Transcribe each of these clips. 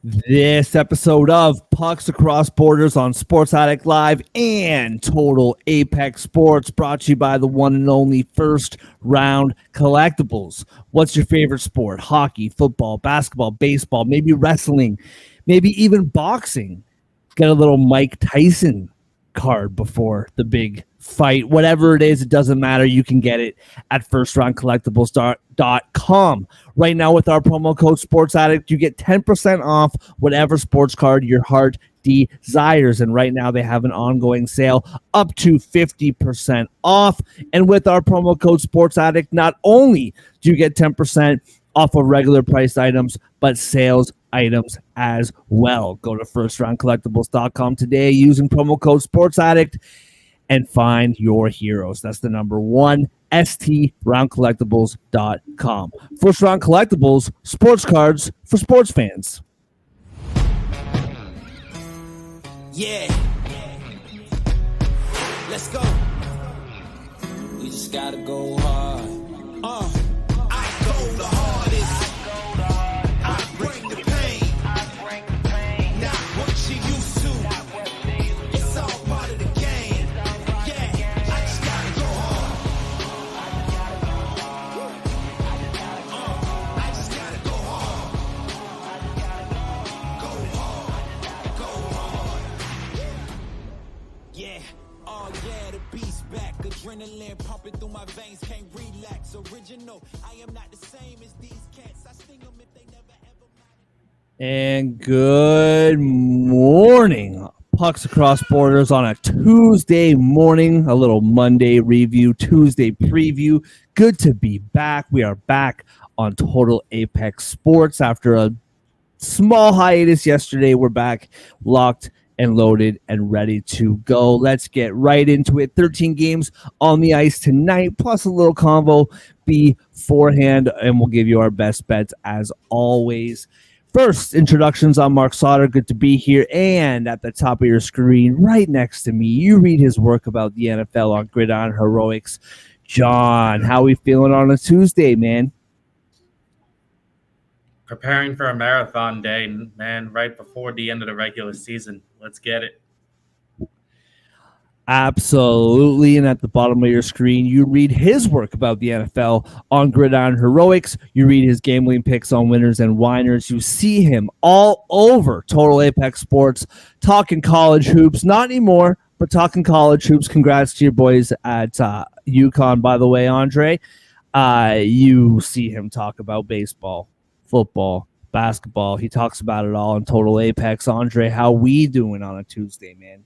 This episode of Pucks Across Borders on Sports Addict Live and Total Apex Sports brought to you by the one and only First Round Collectibles. What's your favorite sport? Hockey, football, basketball, baseball, maybe wrestling, maybe even boxing. Get a little Mike Tyson card before the big fight. Whatever it is, it doesn't matter. You can get it at firstroundcollectibles.com. Right now with our promo code Sports Addict, you get 10% off whatever sports card your heart desires. And right now they have an ongoing sale up to 50% off. And with our promo code Sports Addict, not only do you get 10% off of regular priced items, but sales items as well. Go to firstroundcollectibles.com today using promo code Sports Addict and find your heroes. That's the number one, STRoundcollectibles.com. First Round Collectibles, sports cards for sports fans. Yeah. Let's go. We just gotta go hard. I go the hardest. I bring the pain. Not what you used to. It's all part of the game. Yeah, I just gotta go hard. I just gotta go hard. Go hard. Go hard. Yeah. Oh yeah, the beast back. Adrenaline pumping through my veins. Can't relax. Original. I am not the same as these cats. I sting them if they never ever. And good morning. Pucks Across Borders on a Tuesday morning, a little Monday review, Tuesday preview. Good to be back. We are back on Total Apex Sports after a small hiatus yesterday. We're back locked and loaded and ready to go. Let's get right into it. 13 games on the ice tonight, plus a little combo beforehand, and we'll give you our best bets as always. First, introductions on Mark Sauter. Good to be here. And at the top of your screen, right next to me, you read his work about the NFL on Gridiron Heroics. John, how we feeling on a Tuesday, man? Preparing for a marathon day, man, right before the end of the regular season. Let's get it. Absolutely. And at the bottom of your screen, you read his work about the NFL on Gridiron Heroics. You read his gambling picks on winners and whiners. You see him all over Total Apex Sports talking college hoops. Not anymore, but talking college hoops. Congrats to your boys at UConn, by the way, Andre. You see him talk about baseball, football, basketball. He talks about it all in Total Apex. Andre, how we doing on a Tuesday, man?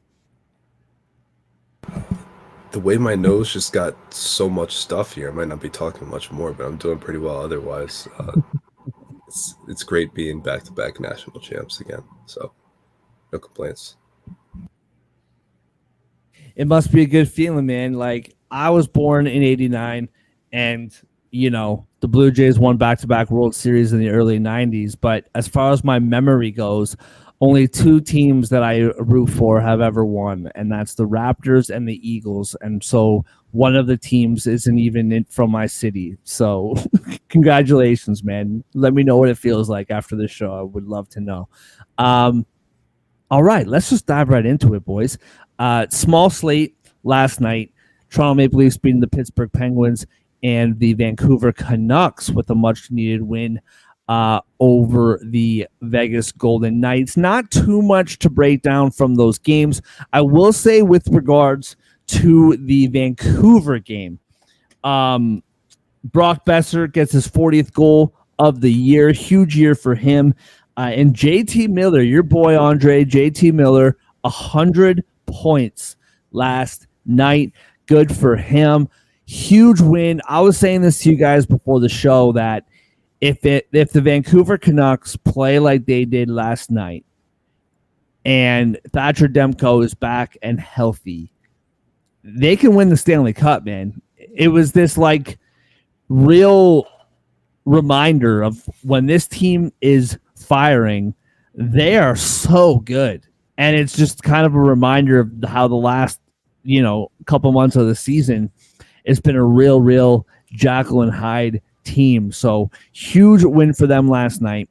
The way my nose just got so much stuff here, I might not be talking much more, but I'm doing pretty well otherwise. It's great being back-to-back national champs again, so no complaints. It must be a good feeling, man. Like, I was born in 89, and, you know, the Blue Jays won back-to-back World Series in the early 90s, but as far as my memory goes, only two teams that I root for have ever won, and that's the Raptors and the Eagles. And so one of the teams isn't even from my city. So congratulations, man. Let me know what it feels like after the show. I would love to know. All right, let's just dive right into it, boys. Small slate last night. Toronto Maple Leafs beating the Pittsburgh Penguins and the Vancouver Canucks with a much-needed win over the Vegas Golden Knights. Not too much to break down from those games. I will say with regards to the Vancouver game, Brock Besser gets his 40th goal of the year. Huge year for him. And JT Miller, your boy Andre, JT Miller, 100 points last night. Good for him. Huge win. I was saying this to you guys before the show that if the Vancouver Canucks play like they did last night and Thatcher Demko is back and healthy, they can win the Stanley Cup, man. It was this like real reminder of when this team is firing, they are so good. And it's just kind of a reminder of how the last, couple months of the season, it's been a real Jekyll and Hyde team. So huge win for them last night.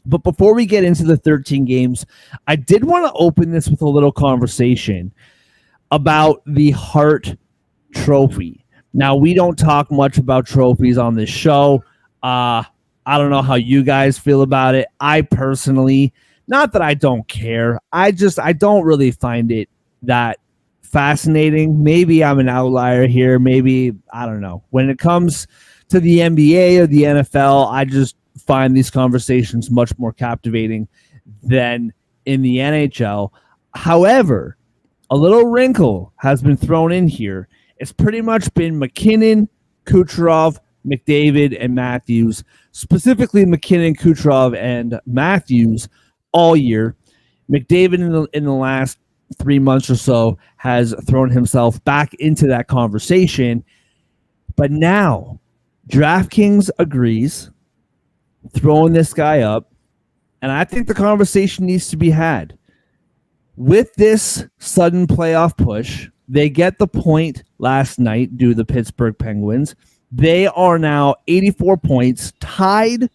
But before we get into the 13 games, I did want to open this with a little conversation about the Hart Trophy. Now, we don't talk much about trophies on this show. I don't know how you guys feel about it. I personally, not that I don't care, I don't really find it that fascinating. Maybe I'm an outlier here. Maybe, I don't know. When it comes to the NBA or the NFL, I just find these conversations much more captivating than in the NHL. However, a little wrinkle has been thrown in here. It's pretty much been McKinnon, Kucherov, McDavid, and Matthews, specifically McKinnon, Kucherov, and Matthews all year. McDavid in the last 3 months or so has thrown himself back into that conversation. But now DraftKings agrees, throwing this guy up, and I think the conversation needs to be had. With this sudden playoff push, they get the point last night due to the Pittsburgh Penguins. They are now 84 points, tied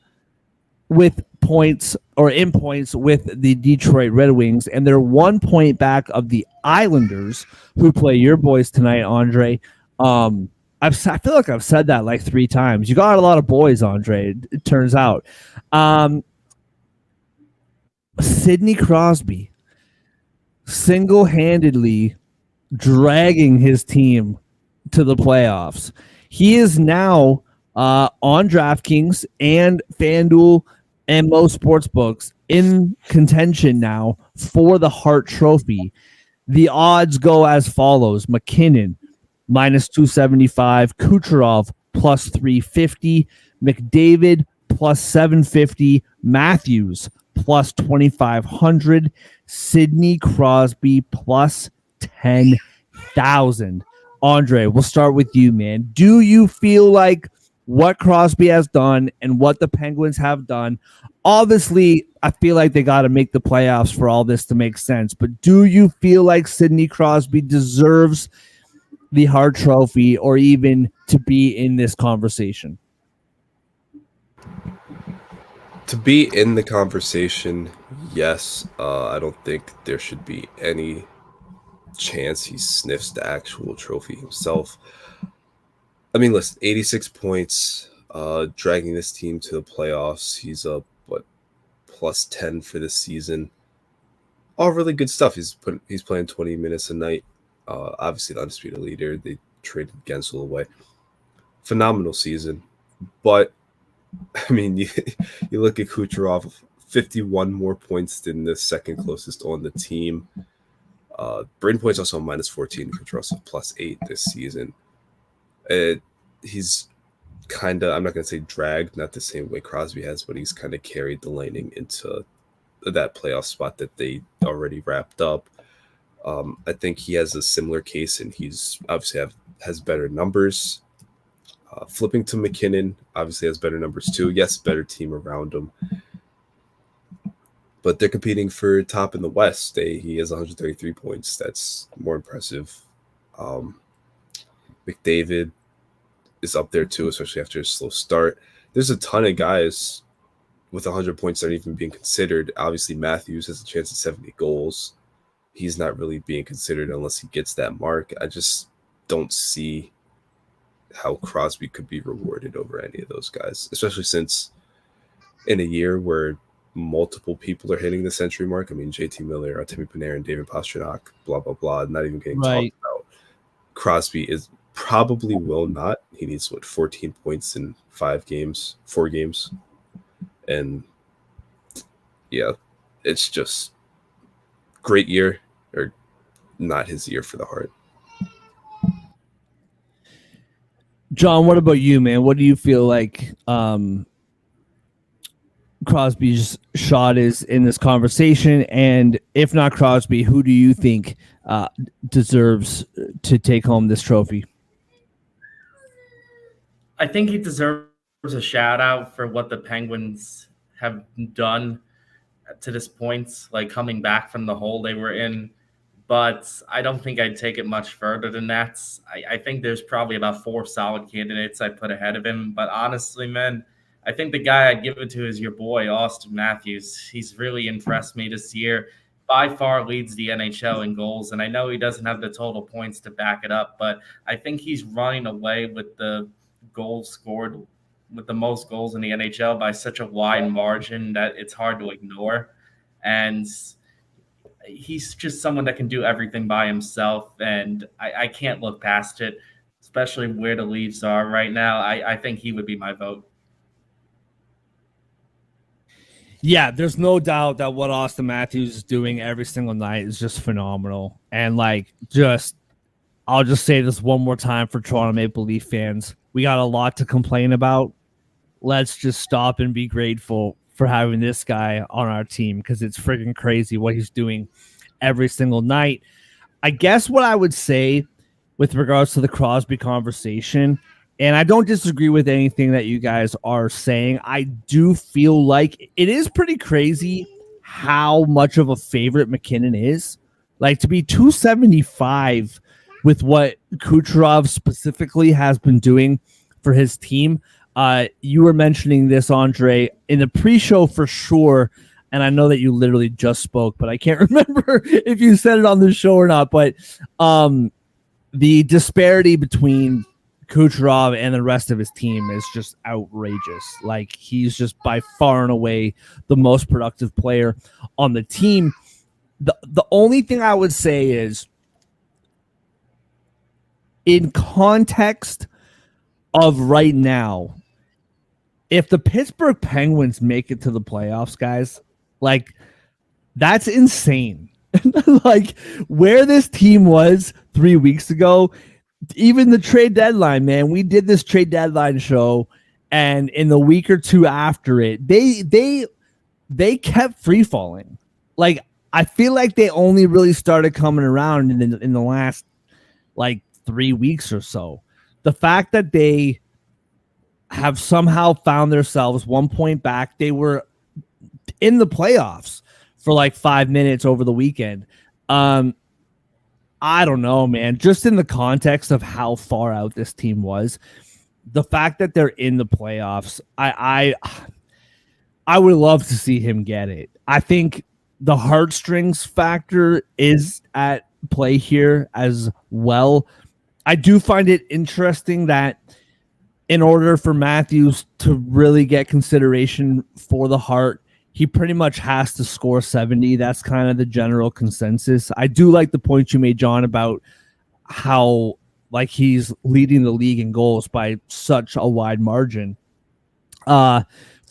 with points or in points with the Detroit Red Wings, and they're 1 point back of the Islanders, who play your boys tonight, Andre. I feel like I've said that like 3 times. You got a lot of boys, Andre, it turns out. Sidney Crosby single-handedly dragging his team to the playoffs. He is now on DraftKings and FanDuel and most sports books in contention now for the Hart Trophy. The odds go as follows: McKinnon minus 275, Kucherov plus 350, McDavid plus 750, Matthews plus 2,500, Sidney Crosby plus 10,000. Andre, we'll start with you, man. Do you feel like what Crosby has done and what the Penguins have done, obviously, I feel like they got to make the playoffs for all this to make sense, but do you feel like Sidney Crosby deserves the Hart Trophy or even to be in this conversation? To be in the conversation, yes. I don't think there should be any chance he sniffs the actual trophy himself. I mean, listen, 86 points, dragging this team to the playoffs. He's up, plus 10 for this season. All really good stuff. He's playing 20 minutes a night. Obviously, the undisputed leader. They traded Gensel away. Phenomenal season. But, I mean, you look at Kucherov, 51 more points than the second closest on the team. Braden Point's also minus 14. Kucherov's plus 8 this season. He's kind of, I'm not going to say dragged, not the same way Crosby has, but he's kind of carried the Lightning into that playoff spot that they already wrapped up. I think he has a similar case, and he's obviously has better numbers. Flipping to McKinnon, obviously has better numbers too. Yes, better team around him. But they're competing for top in the West. He has 133 points. That's more impressive. McDavid is up there too, especially after a slow start. There's a ton of guys with 100 points that aren't even being considered. Obviously, Matthews has a chance at 70 goals. He's not really being considered unless he gets that mark. I just don't see how Crosby could be rewarded over any of those guys, especially since in a year where multiple people are hitting the century mark. I mean, JT Miller, Artemi Panarin, David Pastrnak, blah, blah, blah, not even getting talked about. Crosby probably will not. He needs, 14 points in 4 games. And, yeah, it's just great year, or not his year for the Hart. John, what about you, man? What do you feel like Crosby's shot is in this conversation? And if not Crosby, who do you think deserves to take home this trophy? I think he deserves a shout out for what the Penguins have done to this point, like coming back from the hole they were in. But I don't think I'd take it much further than that. I think there's probably about 4 solid candidates I'd put ahead of him. But honestly, man, I think the guy I'd give it to is your boy, Austin Matthews. He's really impressed me this year. By far leads the NHL in goals, and I know he doesn't have the total points to back it up, but I think he's running away with the goals scored with the most goals in the NHL by such a wide margin that it's hard to ignore. And he's just someone that can do everything by himself, and I can't look past it, especially where the Leafs are right now. I think he would be my vote. Yeah, there's no doubt that what Austin Matthews is doing every single night is just phenomenal. And I'll just say this one more time for Toronto Maple Leaf fans. We got a lot to complain about. Let's just stop and be grateful for having this guy on our team, because it's freaking crazy what he's doing every single night. I guess what I would say with regards to the Crosby conversation, and I don't disagree with anything that you guys are saying, I do feel like it is pretty crazy how much of a favorite McKinnon is. Like, to be 275 with what Kucherov specifically has been doing for his team. You were mentioning this, Andre, in the pre-show for sure, and I know that you literally just spoke, but I can't remember if you said it on the show or not. But the disparity between Kucherov and the rest of his team is just outrageous. Like, he's just by far and away the most productive player on the team. The only thing I would say is, in context of right now, if the Pittsburgh Penguins make it to the playoffs, guys, like, that's insane. Like, where this team was 3 weeks ago, even the trade deadline, man, we did this trade deadline show, and in the week or two after it, they kept free falling. Like, I feel like they only really started coming around in the last, like, 3 weeks or so. The fact that they have somehow found themselves 1 point back, they were in the playoffs for like 5 minutes over the weekend. I don't know, man. Just in the context of how far out this team was, the fact that they're in the playoffs, I would love to see him get it. I think the heartstrings factor is at play here as well. I do find it interesting that in order for Matthews to really get consideration for the Hart, he pretty much has to score 70. That's kind of the general consensus. I do like the point you made, John, about how, like, he's leading the league in goals by such a wide margin. For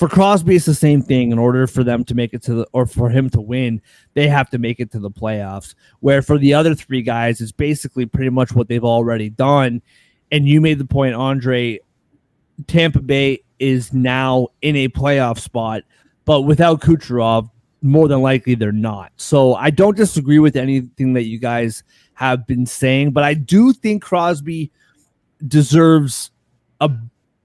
Crosby, it's the same thing. In order for them to make it or for him to win, they have to make it to the playoffs. Where for the other three guys, it's basically pretty much what they've already done. And you made the point, Andre, Tampa Bay is now in a playoff spot, but without Kucherov, more than likely they're not. So I don't disagree with anything that you guys have been saying, but I do think Crosby deserves a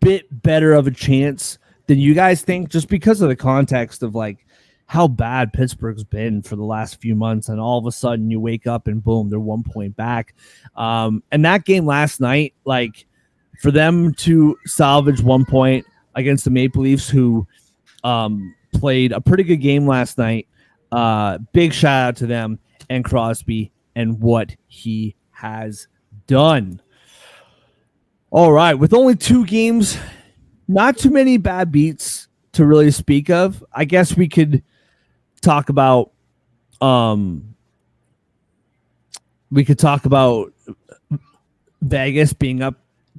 bit better of a chance than you guys think, just because of the context of, like, how bad Pittsburgh's been for the last few months, and all of a sudden you wake up and boom, they're 1 point back. And that game last night, like, for them to salvage 1 point against the Maple Leafs, who played a pretty good game last night, big shout out to them and Crosby and what he has done. All right, with only 2 games, not too many bad beats to really speak of. I guess we could talk about Vegas being up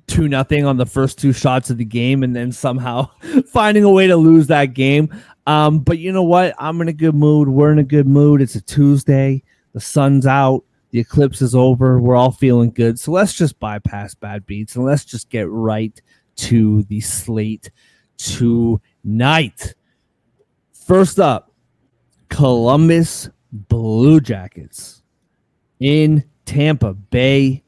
2-0 on the first 2 shots of the game and then somehow finding a way to lose that game. But you know what? I'm in a good mood. We're in a good mood. It's a Tuesday. The sun's out. The eclipse is over. We're all feeling good. So let's just bypass bad beats and let's just get right to the slate tonight. First up, Columbus Blue Jackets in Tampa Bay.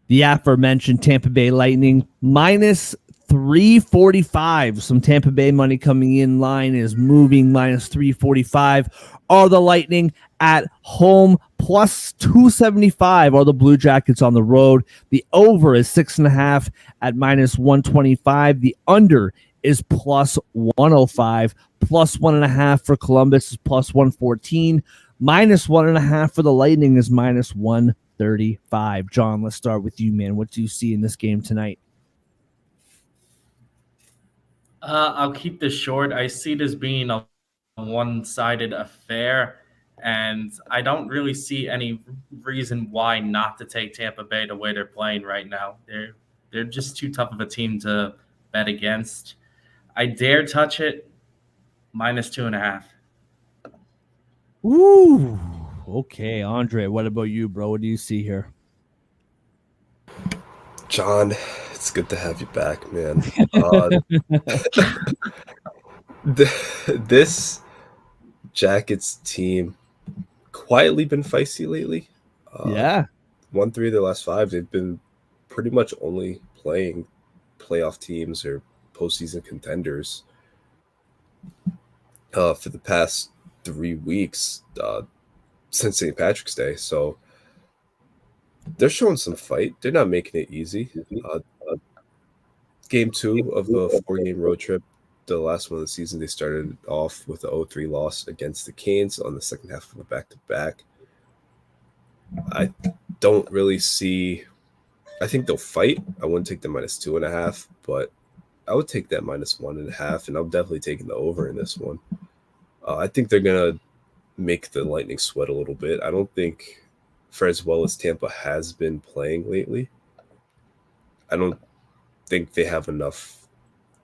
The aforementioned Tampa Bay Lightning minus 345. Some Tampa Bay money coming in. Line is moving minus 345. Are the Lightning at home? Plus 275 are the Blue Jackets on the road. The over is 6.5 at minus 125. The under is plus 105. Plus 1.5 for Columbus is plus 114. Minus 1.5 for the Lightning is minus 135. John, let's start with you, man. What do you see in this game tonight? I'll keep this short. I see this being a one-sided affair, and I don't really see any reason why not to take Tampa Bay the way they're playing right now. They're just too tough of a team to bet against. I dare touch it. Minus 2.5. Ooh, okay, Andre. What about you, bro? What do you see here? John, it's good to have you back, man. This Jackets team quietly been feisty lately. Yeah. 1-3 of their last 5. They've been pretty much only playing playoff teams or postseason contenders for the past 3 weeks since St. Patrick's Day. So they're showing some fight. They're not making it easy. Game 2 of the 4-game road trip, the last one of the season, they started off with a 0-3 loss against the Canes on the second half of a back-to-back. I don't really see – I think they'll fight. I wouldn't take the minus 2.5, but I would take that minus 1.5, and I'm definitely taking the over in this one. I think they're going to make the Lightning sweat a little bit. I don't think – for as well as Tampa has been playing lately, I don't think they have enough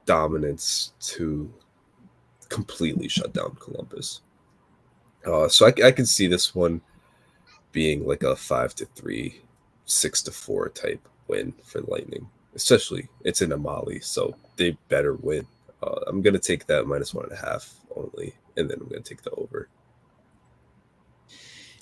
dominance to completely shut down Columbus. So I can see this one being like a 5-3, 6-4 type win for Lightning. Especially it's in Amali, so they better win. I'm gonna take that minus 1.5 only, and then I'm gonna take the over.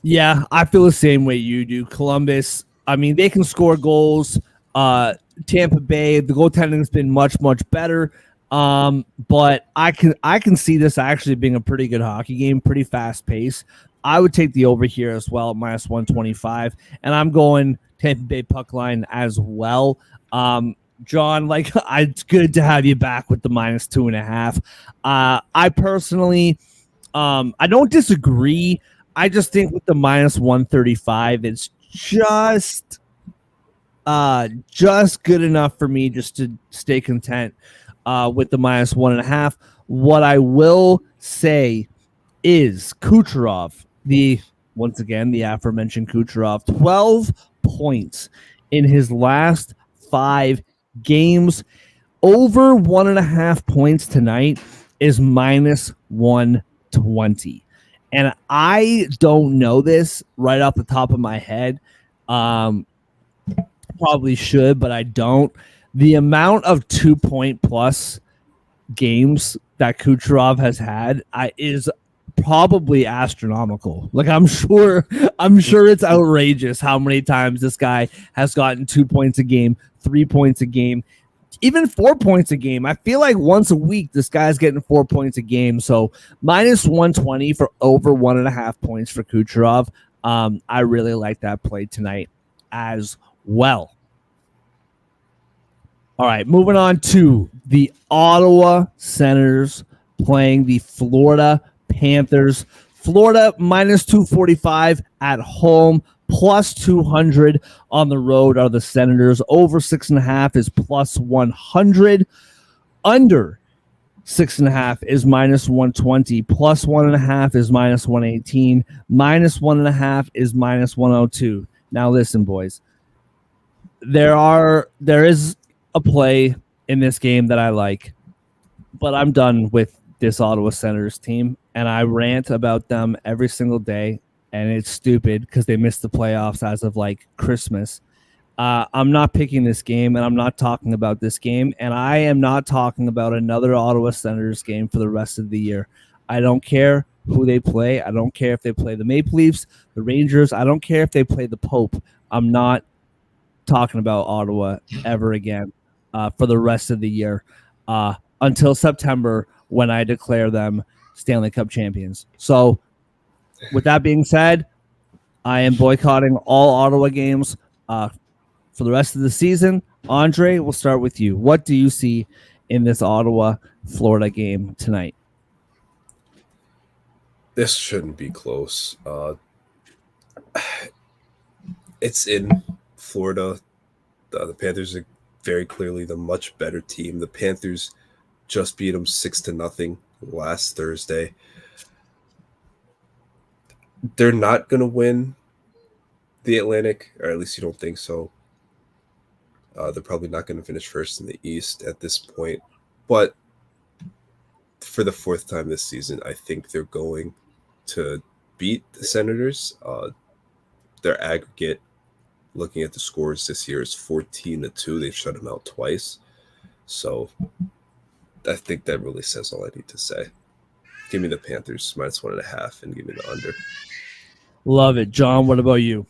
Yeah, I feel the same way you do. Columbus, I mean, they can score goals. Tampa Bay, the goaltending has been much, much better. But I can see this actually being a pretty good hockey game, pretty fast pace. I would take the over here as well at minus 125, and I'm going Tampa Bay puck line as well. John, it's good to have you back with the minus 2.5. I personally, I don't disagree. I just think with the minus 135, it's just good enough for me just to stay content with the minus 1.5. What I will say is Kucherov, the aforementioned Kucherov, 12 points in his last 5 games. Over 1.5 points tonight is minus 120. And I don't know this right off the top of my head. Probably should, but I don't. The amount of 2-point-plus games that Kucherov has had is probably astronomical. I'm sure it's outrageous how many times this guy has gotten 2 points a game, 3 points a game, even 4 points a game. I feel like once a week this guy's getting 4 points a game. So minus 120 for over 1.5 points for Kucherov. I really like that play tonight as well. All right, moving on to the Ottawa Senators playing the Florida Panthers. Florida minus 245 at home, plus 200 on the road are the Senators. Over 6.5 is plus 100. Under 6.5 is minus 120. Plus 1.5 is minus 118. Minus 1.5 is minus 102. Now listen, boys. There is a play in this game that I like, but I'm done with this Ottawa Senators team, and I rant about them every single day, and it's stupid because they missed the playoffs as of Christmas. I'm not picking this game, and I'm not talking about this game, and I am not talking about another Ottawa Senators game for the rest of the year. I don't care who they play. I don't care if they play the Maple Leafs, the Rangers. I don't care if they play the Pope. I'm not talking about Ottawa ever again for the rest of the year until September when I declare them Stanley Cup champions. So with that being said, I am boycotting all Ottawa games for the rest of the season. Andre, we'll start with you. What do you see in this Ottawa, Florida game tonight? This shouldn't be close. It's in Florida. The Panthers are very clearly the much better team. The Panthers just beat them 6-0 last Thursday. They're not going to win the Atlantic, or at least you don't think so. They're probably not going to finish first in the East at this point. But for the fourth time this season, I think they're going to beat the Senators. Their aggregate, looking at the scores this year, is 14-2. They've shut them out twice. So I think that really says all I need to say. Give me the Panthers -1.5 and give me the under. Love it. John, what about you?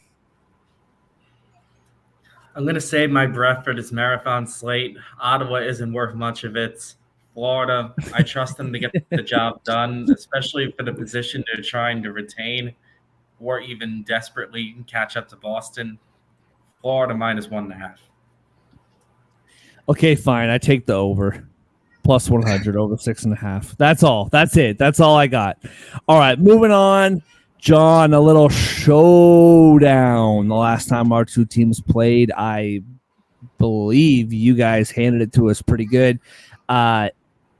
I'm going to save my breath for this marathon slate. Ottawa isn't worth much of it. Florida, I trust them to get the job done, especially for the position they're trying to retain or even desperately catch up to Boston. Florida -1.5. Okay, fine. I take the over. +100 over 6.5. That's all. That's it. That's all I got. All right, moving on. John, a little showdown. The last time our two teams played, I believe you guys handed it to us pretty good. The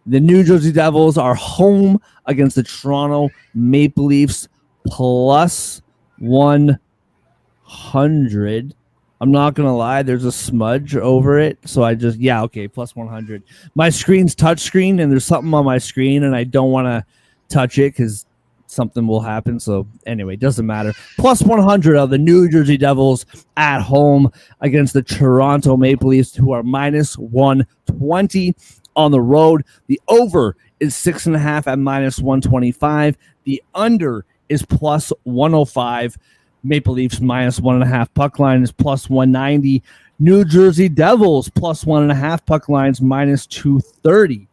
New Jersey Devils are home against the Toronto Maple Leafs +100. I'm not going to lie. There's a smudge over it. So I just, okay, +100. My screen's touchscreen, and there's something on my screen, and I don't want to touch it because something will happen. So anyway, doesn't matter. +100 of the New Jersey Devils at home against the Toronto Maple Leafs, who are -120 on the road. The over is 6.5 at -125. The under is +105. Maple Leafs -1.5. Puck line is +190. New Jersey Devils +1.5. Puck lines -230.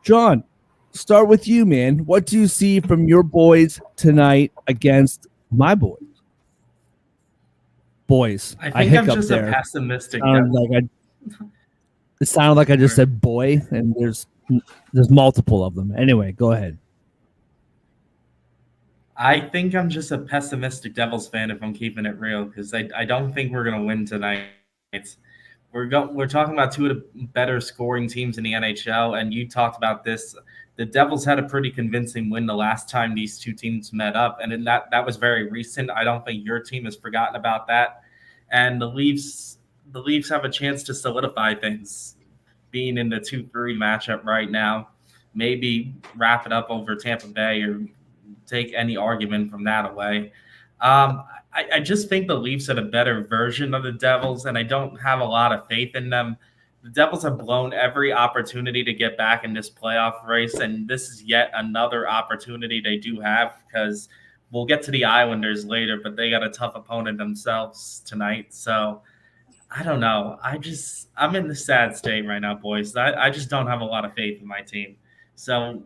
John, start with you, man. What do you see from your boys tonight against my boys? Boys. I think I'm just there. a pessimistic. It sounded like I just said boy, and there's multiple of them. Anyway, go ahead. I think I'm just a pessimistic Devils fan if I'm keeping it real, because I don't think we're going to win tonight. We're talking about two of the better scoring teams in the NHL, and you talked about this. The Devils had a pretty convincing win the last time these two teams met up, and that was very recent. I don't think your team has forgotten about that. And the Leafs have a chance to solidify things, being in the 2-3 matchup right now. Maybe wrap it up over Tampa Bay or take any argument from that away. I just think the Leafs are a better version of the Devils, and I don't have a lot of faith in them. The Devils have blown every opportunity to get back in this playoff race, and this is yet another opportunity they do have, because we'll get to the Islanders later, but they got a tough opponent themselves tonight. So I don't know. I'm in the sad state right now, boys. I just don't have a lot of faith in my team. So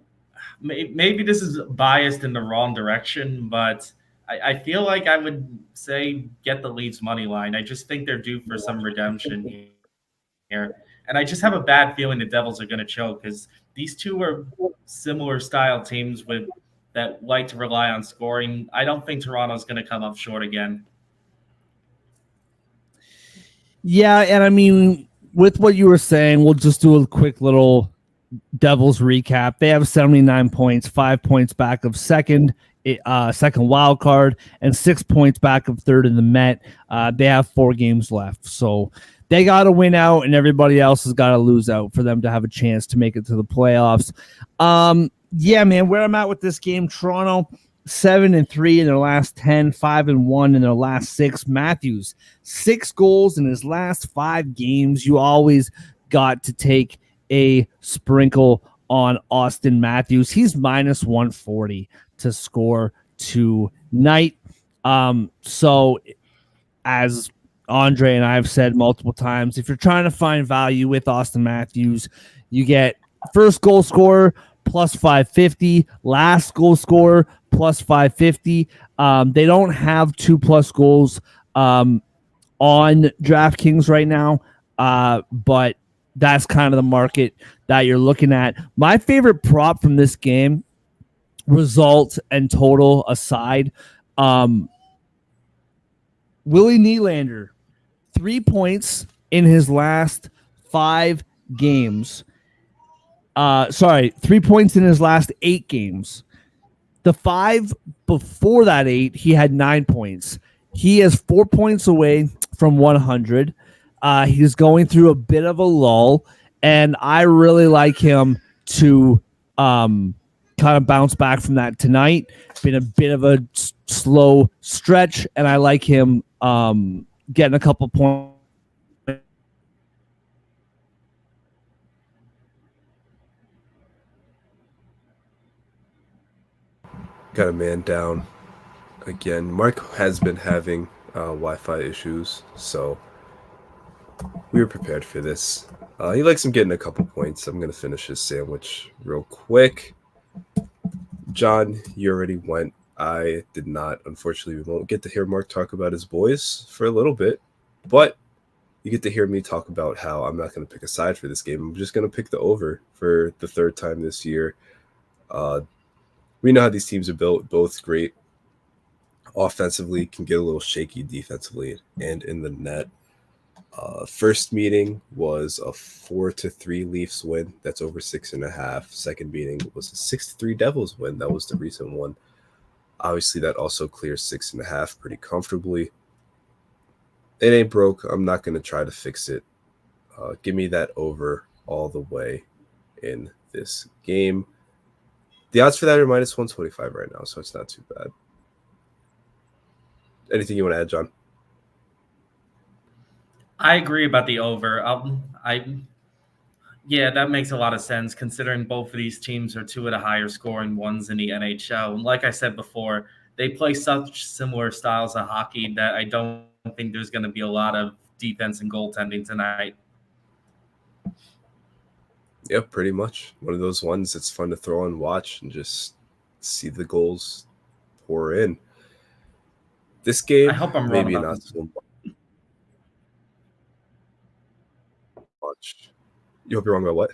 maybe this is biased in the wrong direction, but I feel like I would say get the Leafs money line. I just think they're due for some redemption here. And I just have a bad feeling the Devils are going to choke, because these two are similar style teams that like to rely on scoring. I don't think Toronto's going to come up short again. Yeah, and I mean, with what you were saying, we'll just do a quick little Devils recap. They have 79 points, 5 points back of second wild card, and 6 points back of third in the Met. They have 4 games left, so they got to win out, and everybody else has got to lose out for them to have a chance to make it to the playoffs. Yeah, man, where I'm at with this game, Toronto 7-3 in their last 10, 5-1 in their last 6. Matthews 6 goals in his last 5 games. You always got to take a sprinkle on Austin Matthews. He's -140 to score tonight. So as Andre and I have said multiple times, if you're trying to find value with Austin Matthews, you get first goal scorer +550, last goal scorer +550. They don't have 2+ goals on DraftKings right now, but that's kind of the market that you're looking at. My favorite prop from this game, result and total aside, Willie Nylander, 3 points in his last 5 games. 3 points in his last 8 games. The 5 before that 8, he had 9 points. He is 4 points away from 100. He's going through a bit of a lull, and I really like him to kind of bounce back from that tonight. It's been a bit of a slow stretch, and I like him getting a couple points. Got a man down again. Mark has been having Wi-Fi issues, so we were prepared for this. He likes him getting a couple points. I'm gonna finish his sandwich real quick. John, you already went. I did not. Unfortunately, we won't get to hear Mark talk about his boys for a little bit, but you get to hear me talk about how I'm not going to pick a side for this game. I'm just going to pick the over for the 3rd time this year. We know how these teams are built, both great offensively, can get a little shaky defensively and in the net. First meeting was a 4-3 Leafs win. That's over 6.5. Second meeting was a 6-3 Devils win. That was the recent one. Obviously, that also clears 6.5 pretty comfortably. It ain't broke. I'm not going to try to fix it. Give me that over all the way in this game. The odds for that are minus 125 right now, so it's not too bad. Anything you want to add, John? I agree about the over. Yeah, that makes a lot of sense considering both of these teams are 2 at a higher scoring ones in the NHL. And like I said before, they play such similar styles of hockey that I don't think there's going to be a lot of defense and goaltending tonight. Yeah, pretty much. One of those ones that's fun to throw and watch and just see the goals pour in. This game, I hope I'm maybe wrong not about so much. You hope you're wrong about what?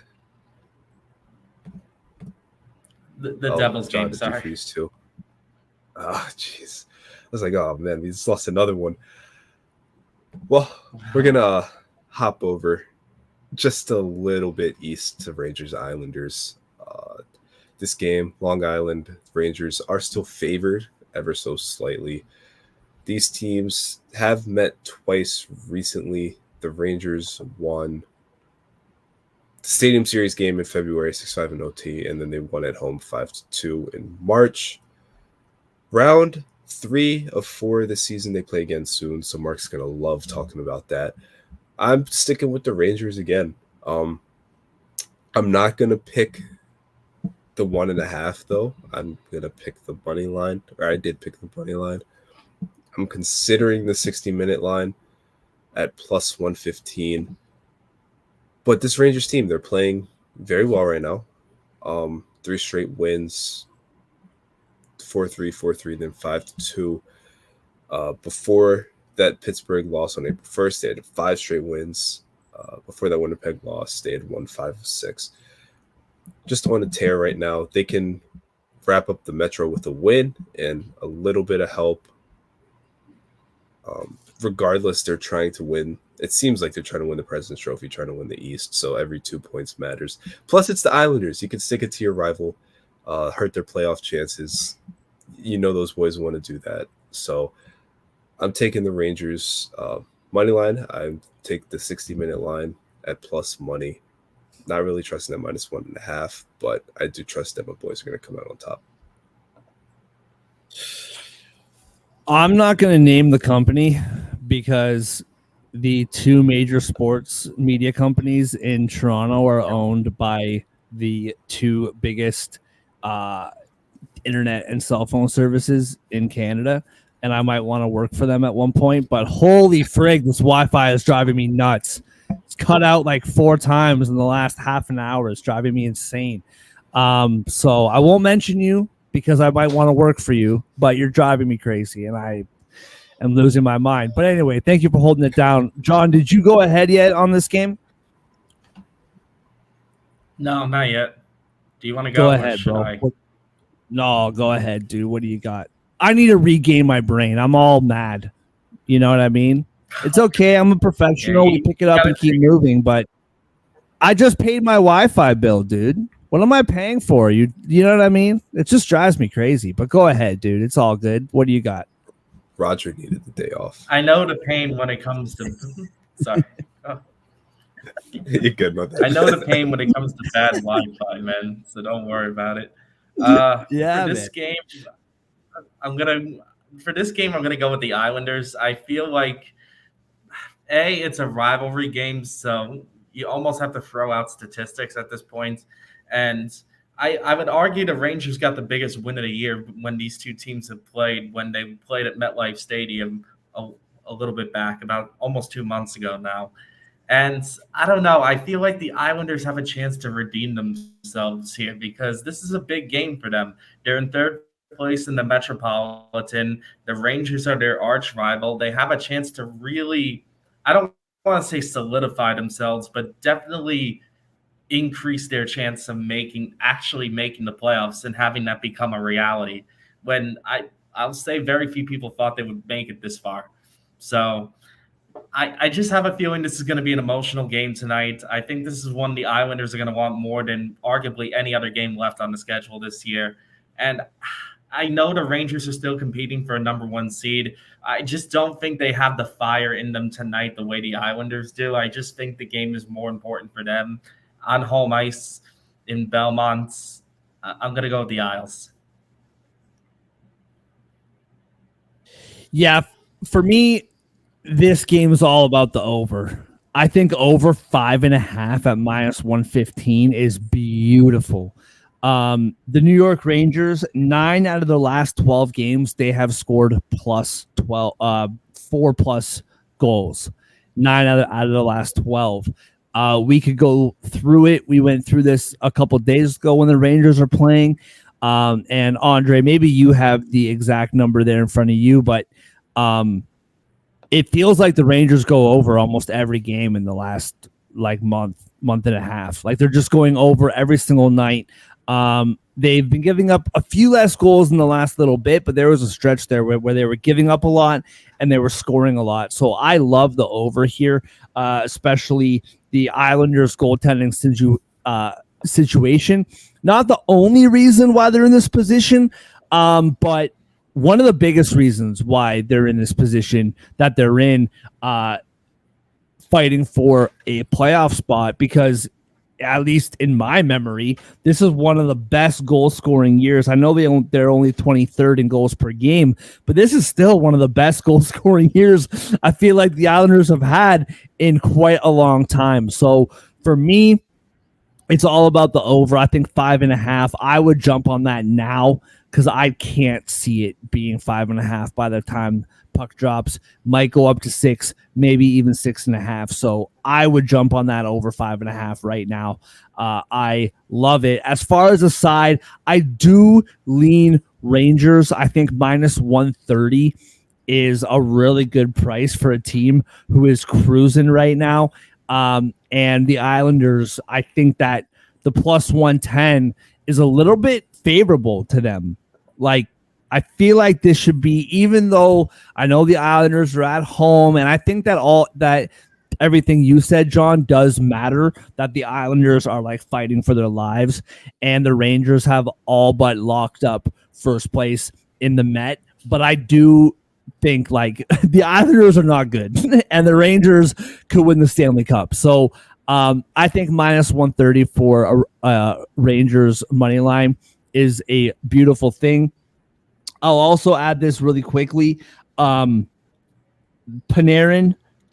The Devils John, game, did sorry. you freeze too? Ah, jeez. I was like, oh man, we just lost another one. Well, we're gonna hop over just a little bit east to Rangers Islanders. This game, Long Island Rangers are still favored ever so slightly. These teams have met twice recently. The Rangers won the Stadium Series game in February, 6-5 in OT, and then they won at home 5-2 in March. Round 3 of 4 this season, they play again soon, so Mark's going to love talking about that. I'm sticking with the Rangers again. I'm not going to pick the 1.5, though. I'm going to pick the money line, or I did pick the money line. I'm considering the 60-minute line at plus 115. But this Rangers team, they're playing very well right now. 3 straight wins, 4-3, 4-3, then 5-2. Before that Pittsburgh loss on April 1st, they had 5 straight wins. Before that Winnipeg loss, they had won 5 of 6. Just on a tear right now. They can wrap up the Metro with a win and a little bit of help. Regardless, they're trying to win. It seems like they're trying to win the President's Trophy, trying to win the East. So every 2 points matters. Plus, it's the Islanders. You can stick it to your rival, hurt their playoff chances. You know those boys want to do that. So I'm taking the Rangers money line. I take the 60-minute line at plus money. Not really trusting that minus 1.5, but I do trust that my boys are going to come out on top. I'm not going to name the company because the 2 major sports media companies in Toronto are owned by the 2 biggest internet and cell phone services in Canada. And I might want to work for them at one point, but holy frig, this Wi-Fi is driving me nuts. It's cut out like 4 times in the last half an hour. It's driving me insane. So I won't mention you because I might want to work for you, but you're driving me crazy and I am losing my mind. But anyway, thank you for holding it down. John, did you go ahead yet on this game? No, not yet. Do you want to Go go or ahead, should bro. I? No, go ahead, dude. What do you got? I need to regain my brain. I'm all mad. You know what I mean? It's okay. I'm a Yeah, professional. We you pick it up gotta and keep take moving, but I just paid my Wi-Fi bill, dude. What am I paying for? You know what I mean? It just drives me crazy. But go ahead, dude. It's all good. What do you got? Roger needed the day off. I know the pain when it comes to. Sorry. Oh, You're good, my I bad. know the pain when it comes to bad Wi-Fi, man. So don't worry about it. Yeah, For this man. game, I'm gonna. For this game, I'm gonna go with the Islanders. I feel like it's a rivalry game, so you almost have to throw out statistics at this point. And I would argue the Rangers got the biggest win of the year when these two teams have played, when they played at MetLife Stadium a little bit back, about almost 2 months ago now. And I don't know. I feel like the Islanders have a chance to redeem themselves here because this is a big game for them. They're in third place in the Metropolitan. The Rangers are their arch rival. They have a chance to really, I don't want to say solidify themselves, but definitely increase their chance of actually making the playoffs and having that become a reality. When I'll say very few people thought they would make it this far. So I just have a feeling this is going to be an emotional game tonight. I think this is one the Islanders are going to want more than arguably any other game left on the schedule this year. And I know the Rangers are still competing for a number one seed. I just don't think they have the fire in them tonight the way the Islanders do. I just think the game is more important for them on home ice in Belmont. I'm going to go with the Isles. Yeah, for me, this game is all about the over. I think over 5.5 at minus 115 is beautiful. The New York Rangers, 9 out of the last 12 games, they have scored plus 12, 4+ goals. 9 out of the last 12. We could go through it. We went through this a couple days ago when the Rangers are playing. And Andre, maybe you have the exact number there in front of you, but it feels like the Rangers go over almost every game in the last month and a half. Like they're just going over every single night. They've been giving up a few less goals in the last little bit, but there was a stretch there where they were giving up a lot and they were scoring a lot. So I love the over here, especially the Islanders goaltending situation. Not the only reason why they're in this position, but one of the biggest reasons why they're in this position that they're in, fighting for a playoff spot, because at least in my memory, this is one of the best goal scoring years. I know they're only 23rd in goals per game, but this is still one of the best goal scoring years I feel like the Islanders have had in quite a long time. So for me, it's all about the over. I think 5.5. I would jump on that now because I can't see it being 5.5 by the time puck drops. Might go up to 6, maybe even 6.5. So I would jump on that over 5.5 right now. I love it. As far as the side, I do lean Rangers. I think minus 130 is a really good price for a team who is cruising right now. And the Islanders, I think that the plus 110 is a little bit favorable to them. Like, I feel like this should be, even though I know the Islanders are at home, and I think that everything you said, John, does matter, that the Islanders are like fighting for their lives, and the Rangers have all but locked up first place in the Met. But I do think like the Islanders are not good and the Rangers could win the Stanley Cup. So I think minus 130 for a Rangers money line is a beautiful thing. I'll also add this really quickly. Panarin,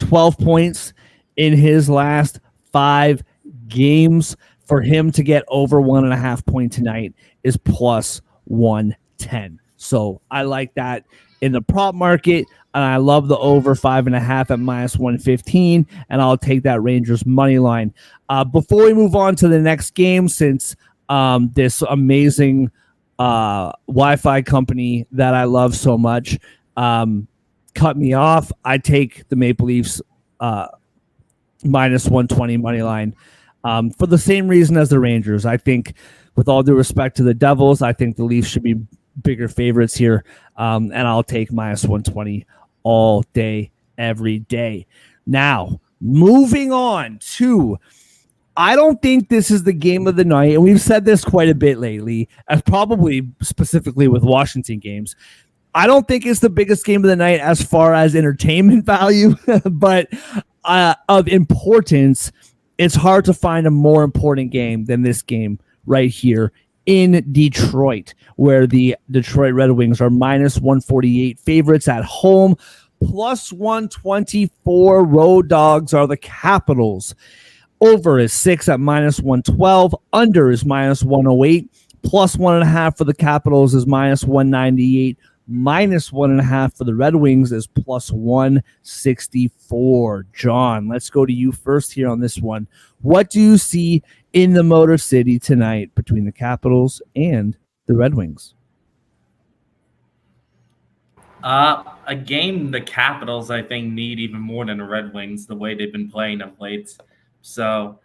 12 points in his last 5 games. For him to get over 1.5 point tonight is plus 110. So I like that in the prop market, and I love the over 5.5 at minus 115, and I'll take that Rangers money line. Before we move on to the next game, since this amazing Wi-Fi company that I love so much cut me off, I take the Maple Leafs minus 120 money line. for the same reason as the Rangers. I think, with all due respect to the Devils, I think the Leafs should be bigger favorites here, and I'll take minus 120 all day, every day. Now, moving on to, I don't think this is the game of the night, and we've said this quite a bit lately, as probably specifically with Washington games. I don't think it's the biggest game of the night as far as entertainment value, but of importance, it's hard to find a more important game than this game right here in Detroit, where the Detroit Red Wings are minus 148 favorites at home, plus 124 road dogs are the Capitals. Over is 6 at minus 112. Under is minus 108. Plus 1.5 for the Capitals is minus 198. Minus 1.5 for the Red Wings is plus 164. John, let's go to you first here on this one. What do you see in the Motor City tonight between the Capitals and the Red Wings? A game the Capitals, I think, need even more than the Red Wings, the way they've been playing of late. So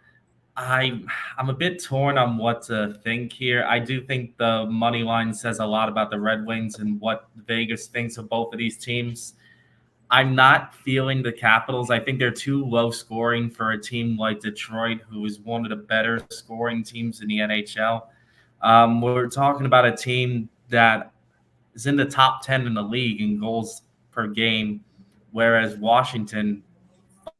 I'm a bit torn on what to think here. I do think the money line says a lot about the Red Wings and what Vegas thinks of both of these teams. I'm not feeling the Capitals. I think they're too low scoring for a team like Detroit, who is one of the better scoring teams in the NHL. We're talking about a team that is in the top 10 in the league in goals per game, whereas Washington,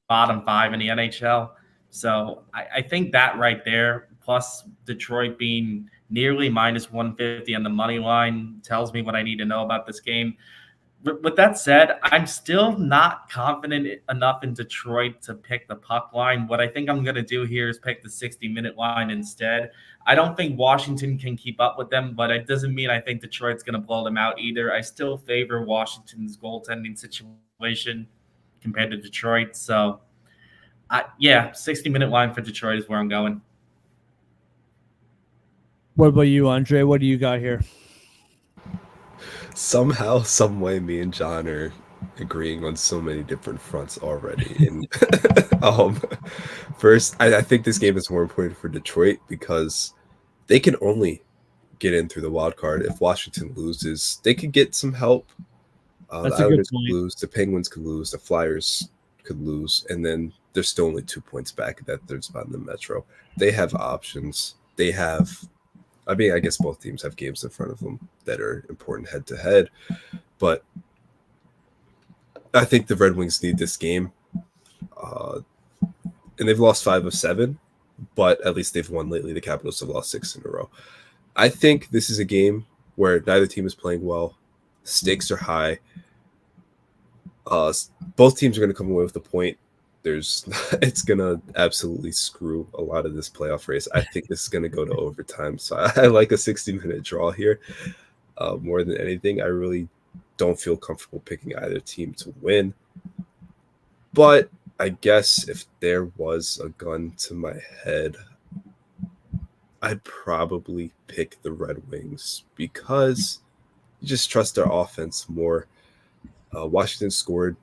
bottom 5 in the NHL. So I think that right there, plus Detroit being nearly minus 150 on the money line, tells me what I need to know about this game. But with that said, I'm still not confident enough in Detroit to pick the puck line. What I think I'm going to do here is pick the 60-minute line instead. I don't think Washington can keep up with them, but it doesn't mean I think Detroit's going to blow them out either. I still favor Washington's goaltending situation compared to Detroit. So, 60-minute line for Detroit is where I'm going. What about you, Andre? What do you got here? Somehow, some way, me and John are agreeing on so many different fronts already. And first, I think this game is more important for Detroit because they can only get in through the wild card. If Washington loses, they could get some help. That's the a good Islanders point. could lose, the Penguins could lose, the Flyers could lose, and then there's still only 2 points back at that third spot in the Metro. They have options. They have, I mean, I guess both teams have games in front of them that are important head to head, but I think the Red Wings need this game. And they've lost 5 of 7, but at least they've won lately. The Capitals have lost 6 in a row. I think this is a game where neither team is playing well. Stakes are high. Both teams are going to come away with a point. It's going to absolutely screw a lot of this playoff race. I think this is going to go to overtime. So I like a 60-minute draw here more than anything. I really don't feel comfortable picking either team to win. But I guess if there was a gun to my head, I'd probably pick the Red Wings because you just trust their offense more. Washington scored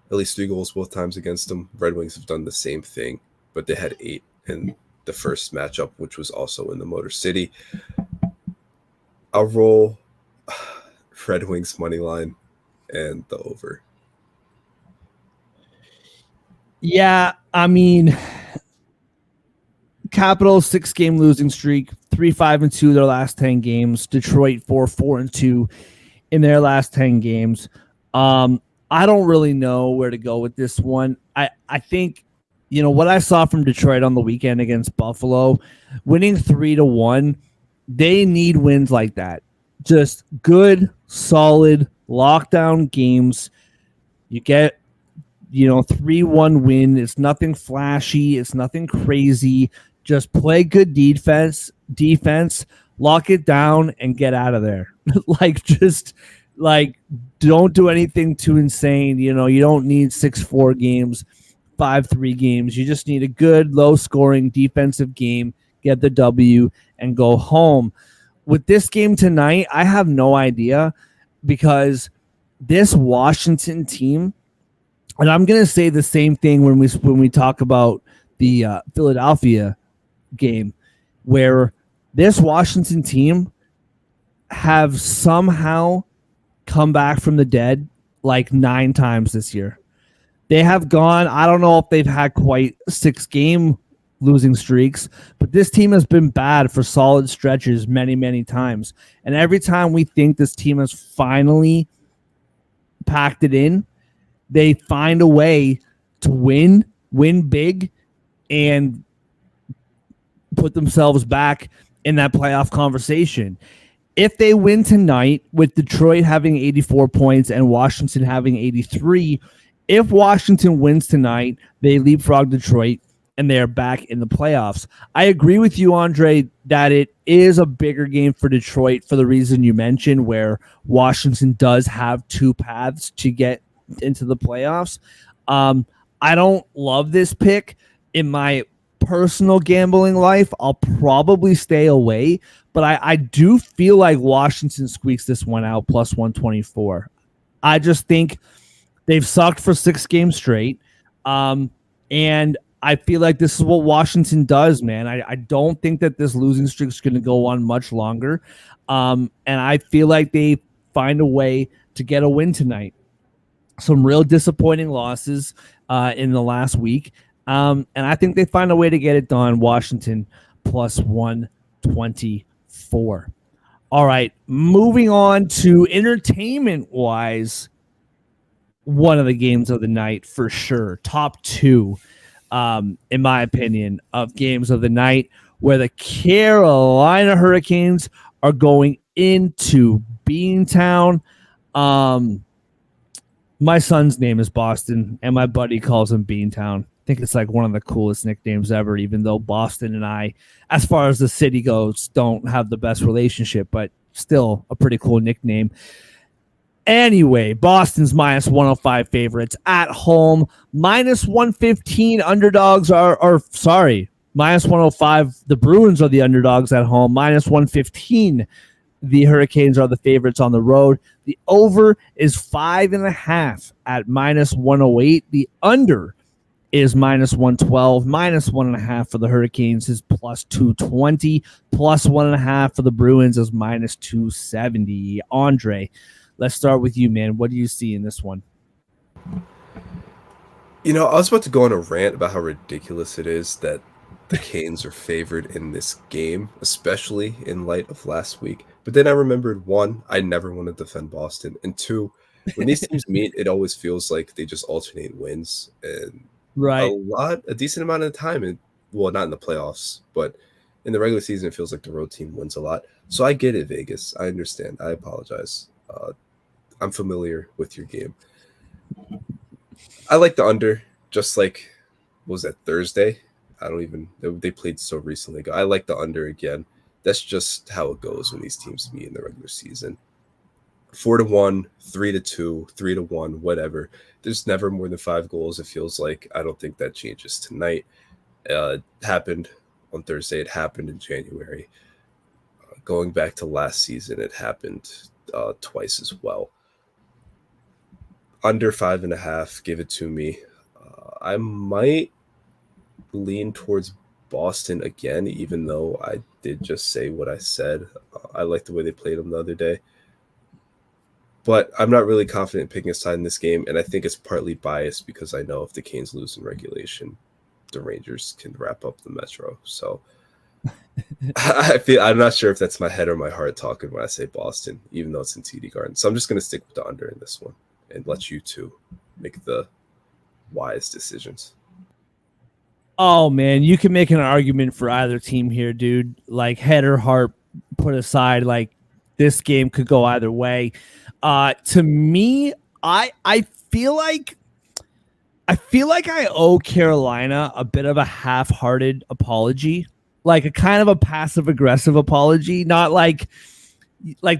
at least 3 goals both times against them. Red Wings have done the same thing, but they had 8 in the first matchup, which was also in the Motor City. I'll roll Red Wings money line and the over. Yeah, I mean, Capitals 6-game losing streak, 3-5-2 their last 10 games. Detroit 4-4-2 in their last 10 games. I don't really know where to go with this one. I think, what I saw from Detroit on the weekend against Buffalo, winning 3-1, they need wins like that. Just good, solid, lockdown games. You get, 3-1 win. It's nothing flashy. It's nothing crazy. Just play good defense, lock it down, and get out of there. Don't do anything too insane. You don't need 6-4 games, 5-3 games. You just need a good, low-scoring defensive game, get the W, and go home. With this game tonight, I have no idea because this Washington team, and I'm going to say the same thing when we talk about the Philadelphia game, where this Washington team have somehow come back from the dead like 9 times this year. They have gone, I don't know if they've had quite 6-game losing streaks, but this team has been bad for solid stretches many, many times. And every time we think this team has finally packed it in, they find a way to win big, and put themselves back in that playoff conversation. If they win tonight, with Detroit having 84 points and Washington having 83, if Washington wins tonight, they leapfrog Detroit and they are back in the playoffs. I agree with you, Andre, that it is a bigger game for Detroit for the reason you mentioned, where Washington does have 2 paths to get into the playoffs. I don't love this pick. In my personal gambling life, I'll probably stay away, but I do feel like Washington squeaks this one out plus 124. I just think they've sucked for 6 games straight. And I feel like this is what Washington does, man. I don't think that this losing streak is going to go on much longer. And I feel like they find a way to get a win tonight. Some real disappointing losses in the last week. And I think they find a way to get it done. Washington plus 124. All right, moving on to entertainment-wise, one of the games of the night for sure. Top 2, in my opinion, of games of the night, where the Carolina Hurricanes are going into Beantown. My son's name is Boston, and my buddy calls him Beantown. I think it's like one of the coolest nicknames ever, even though Boston and I, as far as the city goes, don't have the best relationship, but still a pretty cool nickname. Anyway, Boston's minus 105 favorites at home. Minus 115 underdogs minus 105. The Bruins are the underdogs at home. Minus 115. The Hurricanes are the favorites on the road. The over is 5.5 at minus 108. The under is minus 112. Minus 1.5 for the Hurricanes is plus 220. Plus 1.5 for the Bruins is minus 270. Andre, let's start with you, man. What do you see in this one? You know, I was about to go on a rant about how ridiculous it is that the Canes are favored in this game, especially in light of last week. But then I remembered, 1, I never want to defend Boston. And 2, when these teams meet, it always feels like they just alternate wins. And a decent amount of the time, well, not in the playoffs, but in the regular season, it feels like the road team wins a lot. So I get it, Vegas. I understand. I apologize. I'm familiar with your game. I like the under, just like, what was that, Thursday? They played so recently ago. I like the under again. That's just how it goes when these teams meet in the regular season. 4-1, 3-2, 3-1, whatever. There's never more than 5 goals, it feels like. I don't think that changes tonight. It happened on Thursday. It happened in January. Going back to last season, it happened twice as well. Under 5.5, give it to me. I might lean towards Boston again, even though I did just say what I said. I like the way they played them the other day. But I'm not really confident in picking a side in this game, and I think it's partly biased because I know if the Canes lose in regulation, the Rangers can wrap up the Metro. So I'm not sure if that's my head or my heart talking when I say Boston, even though it's in TD Garden. So I'm just going to stick with the under in this one and let you two make the wise decisions. Oh, man, you can make an argument for either team here, dude. Like, head or heart put aside, like, this game could go either way. To me, I feel like I owe Carolina a bit of a half-hearted apology, like a kind of a passive-aggressive apology, not like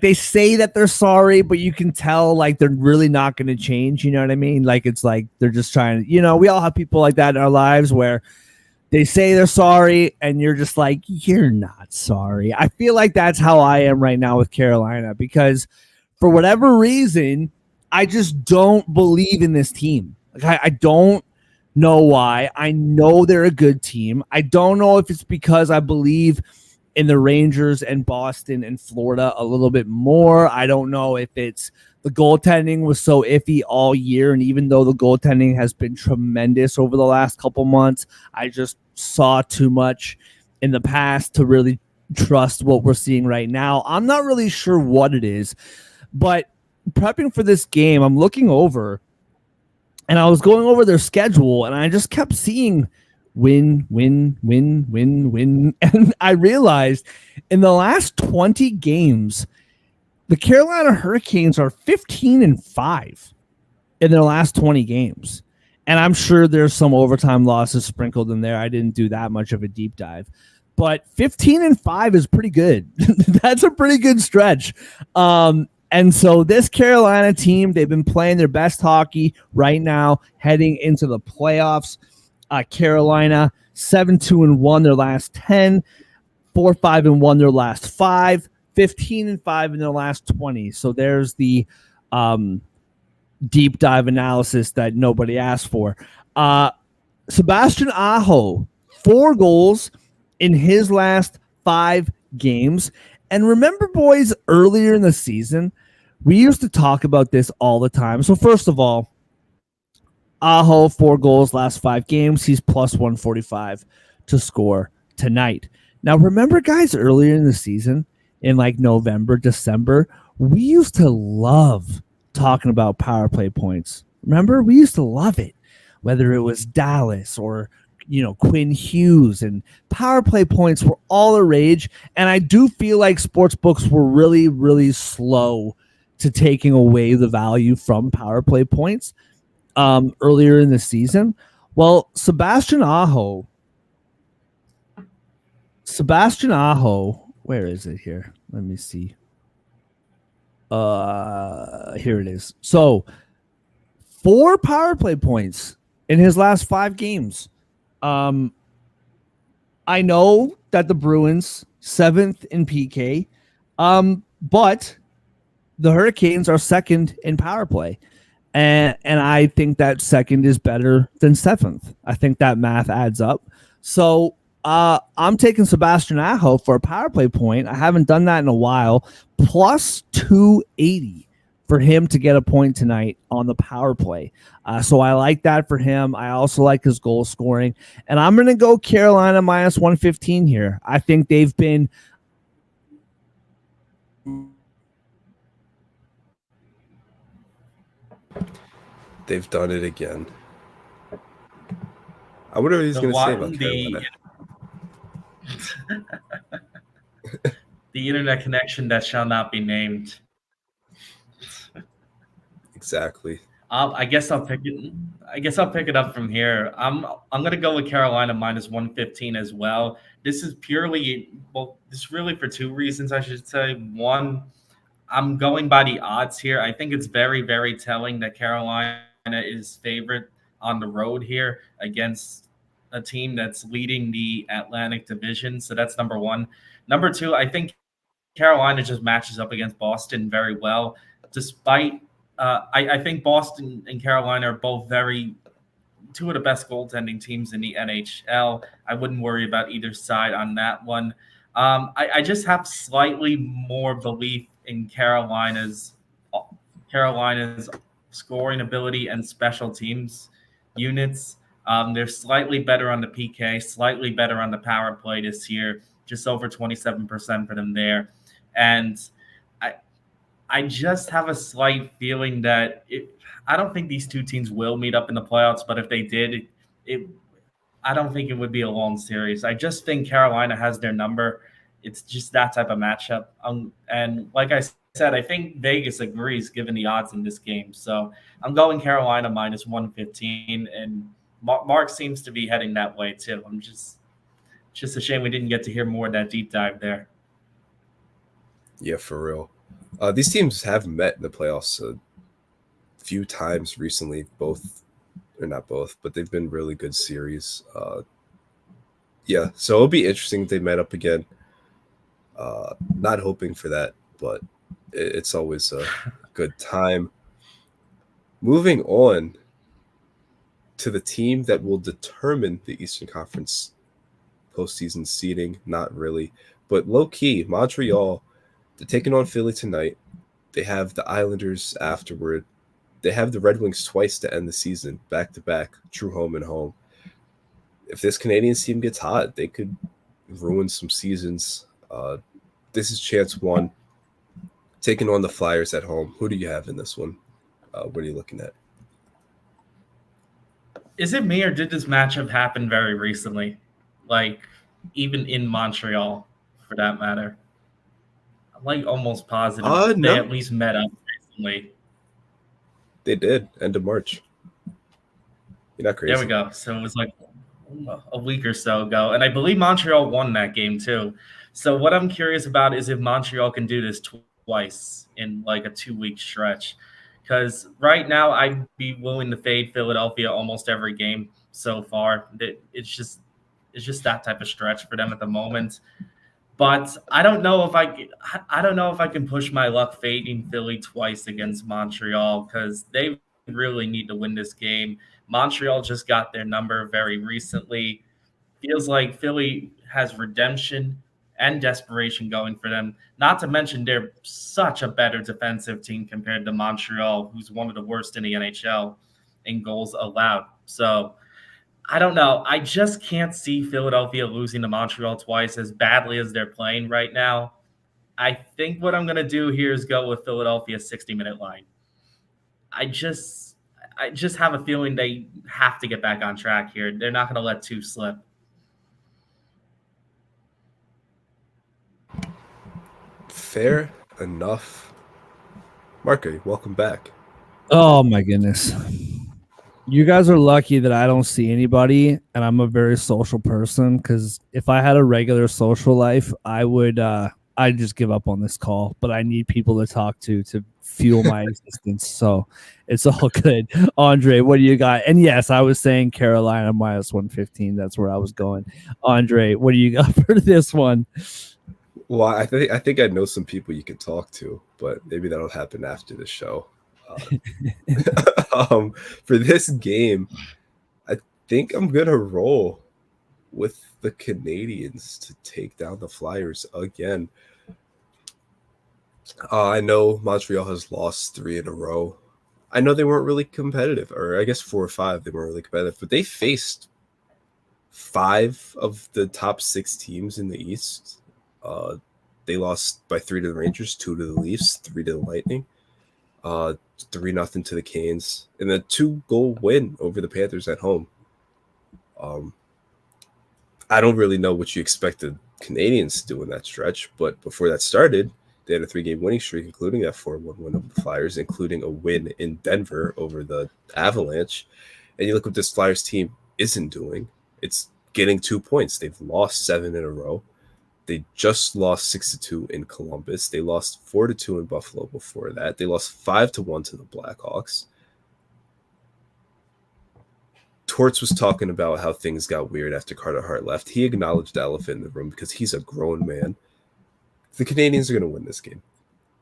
they say that they're sorry, but you can tell like they're really not going to change. You know what I mean? Like, it's like they're just trying to, we all have people like that in our lives where they say they're sorry and you're just like, you're not sorry. I feel like that's how I am right now with Carolina because for whatever reason, I just don't believe in this team. Like I don't know why. I know they're a good team. I don't know if it's because I believe in the Rangers and Boston and Florida a little bit more. I don't know if it's the goaltending was so iffy all year. And even though the goaltending has been tremendous over the last couple months, I just saw too much in the past to really trust what we're seeing right now. I'm not really sure what it is, but prepping for this game, I'm looking over and I was going over their schedule and I just kept seeing win, win, win, win, win. And I realized in the last 20 games, the Carolina Hurricanes are 15-5 in their last 20 games. And I'm sure there's some overtime losses sprinkled in there. I didn't do that much of a deep dive. But 15-5 is pretty good. That's a pretty good stretch. And so this Carolina team, they've been playing their best hockey right now, heading into the playoffs. Carolina 7-2-1 their last 10, 4-5-1 their last 5, 15-5 in their last 20. So there's the deep dive analysis that nobody asked for. Sebastian Aho, 4 goals in his last 5 games. And remember, boys, earlier in the season, we used to talk about this all the time. So first of all, Aho, 4 goals last 5 games. He's plus 145 to score tonight. Now, remember, guys, earlier in the season, in like November, December, we used to love talking about power play points. Remember, we used to love it, whether it was Dallas or Quinn Hughes, and power play points were all the rage. And I do feel like sports books were really, really slow to taking away the value from power play points earlier in the season. Well, Sebastian Aho, where is it here? Let me see. Here it is. So 4 power play points in his last 5 games. I know that the Bruins 7th in PK, but the Hurricanes are 2nd in power play, and I think that 2nd is better than 7th. I think that math adds up. So I'm taking Sebastian Aho for a power play point. I haven't done that in a while. Plus 280 for him to get a point tonight on the power play. So I like that for him. I also like his goal scoring. And I'm going to go Carolina minus 115 here. I think they've been They've done it again. I wonder what he's going to say about Carolina. The internet connection that shall not be named. Exactly. I guess I'll pick it up from here. I'm gonna go with Carolina minus 115 as well. This is really for 2 reasons, I should say. One, I'm going by the odds here. I think it's very, very telling that Carolina is favorite on the road here against a team that's leading the Atlantic Division. So that's number 1. Number 2, I think Carolina just matches up against Boston very well, despite I think Boston and Carolina are both 2 of the best goaltending teams in the NHL. I wouldn't worry about either side on that one. I just have slightly more belief in Carolina's scoring ability and special teams units. They're slightly better on the PK, slightly better on the power play this year, just over 27% for them there. And I just have a slight feeling that I don't think these 2 teams will meet up in the playoffs, but if they did, I don't think it would be a long series. I just think Carolina has their number. It's just that type of matchup. And like I said, I think Vegas agrees given the odds in this game. So I'm going Carolina minus 115, and Mark seems to be heading that way too. It's just a shame we didn't get to hear more of that deep dive there. Yeah, for real. These teams have met in the playoffs a few times recently. Both, or not both, but they've been really good series. Yeah, so it'll be interesting if they met up again. Not hoping for that, but it's always a good time. Moving on to the team that will determine the Eastern Conference postseason seeding, not really. But low key, Montreal, they're taking on Philly tonight. They have the Islanders afterward. They have the Red Wings twice to end the season, back to back, true home and home. If this Canadiens team gets hot, they could ruin some seasons. This is chance one. Taking on the Flyers at home. Who do you have in this one? What are you looking at? Is it me or did this matchup happen very recently? Like, even in Montreal, for that matter. I'm like almost positive they No. at least met up recently. They did, end of March. You're not crazy. There we go. So it was like a week or so ago. And I believe Montreal won that game too. So what I'm curious about is if Montreal can do this twice in like a 2-week stretch. Because right now I'd be willing to fade Philadelphia almost every game so far. It's just that type of stretch for them at the moment. But I don't know if I can push my luck fading Philly twice against Montreal because they really need to win this game. Montreal just got their number very recently. Feels like Philly has redemption and desperation going for them. Not to mention they're such a better defensive team compared to Montreal, who's one of the worst in the NHL in goals allowed. So I don't know. I just can't see Philadelphia losing to Montreal twice as badly as they're playing right now. I think what I'm going to do here is go with Philadelphia's 60-minute line. I just have a feeling they have to get back on track here. They're not going to let two slip. Fair enough. Marco, welcome back. Oh my goodness. You guys are lucky that I don't see anybody and I'm a very social person because if I had a regular social life, I'd just give up on this call, but I need people to talk to fuel my existence. So it's all good. Andre, what do you got? And yes, I was saying Carolina minus 115. That's where I was going. Andre, what do you got for this one? Well, I think I know some people you could talk to, but maybe that'll happen after the show. For this game, I think I'm gonna roll with the Canadiens to take down the Flyers again. I know Montreal has lost 3 in a row. I know they weren't really competitive, or I guess 4 or 5 they weren't really competitive, but they faced 5 of the top 6 teams in the East. They lost by 3 to the Rangers, 2 to the Leafs, 3 to the Lightning, 3-0 to the Canes, and a 2-goal win over the Panthers at home. I don't really know what you expected Canadiens to do in that stretch, but before that started, they had a 3-game winning streak, including that 4-1 win over the Flyers, including a win in Denver over the Avalanche. And you look what this Flyers team isn't doing. It's getting 2 points. They've lost 7 in a row. They just lost 6-2 in Columbus. They lost 4-2 in Buffalo before that. They lost 5-1 to the Blackhawks. Torts was talking about how things got weird after Carter Hart left. He acknowledged the elephant in the room because he's a grown man. The Canadiens are going to win this game.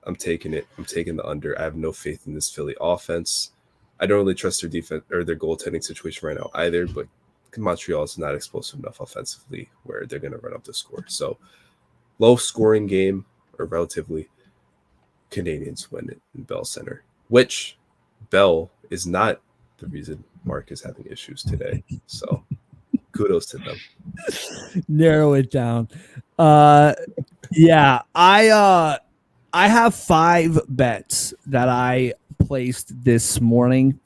I'm taking it. I'm taking the under. I have no faith in this Philly offense. I don't really trust their defense or their goaltending situation right now either, but Montreal is not explosive enough offensively where they're going to run up the score. So low scoring game, or relatively, Canadiens win it in Bell Center, which Bell is not the reason Mark is having issues today. So kudos to them. Narrow it down. Yeah, I have 5 bets that I placed this morning.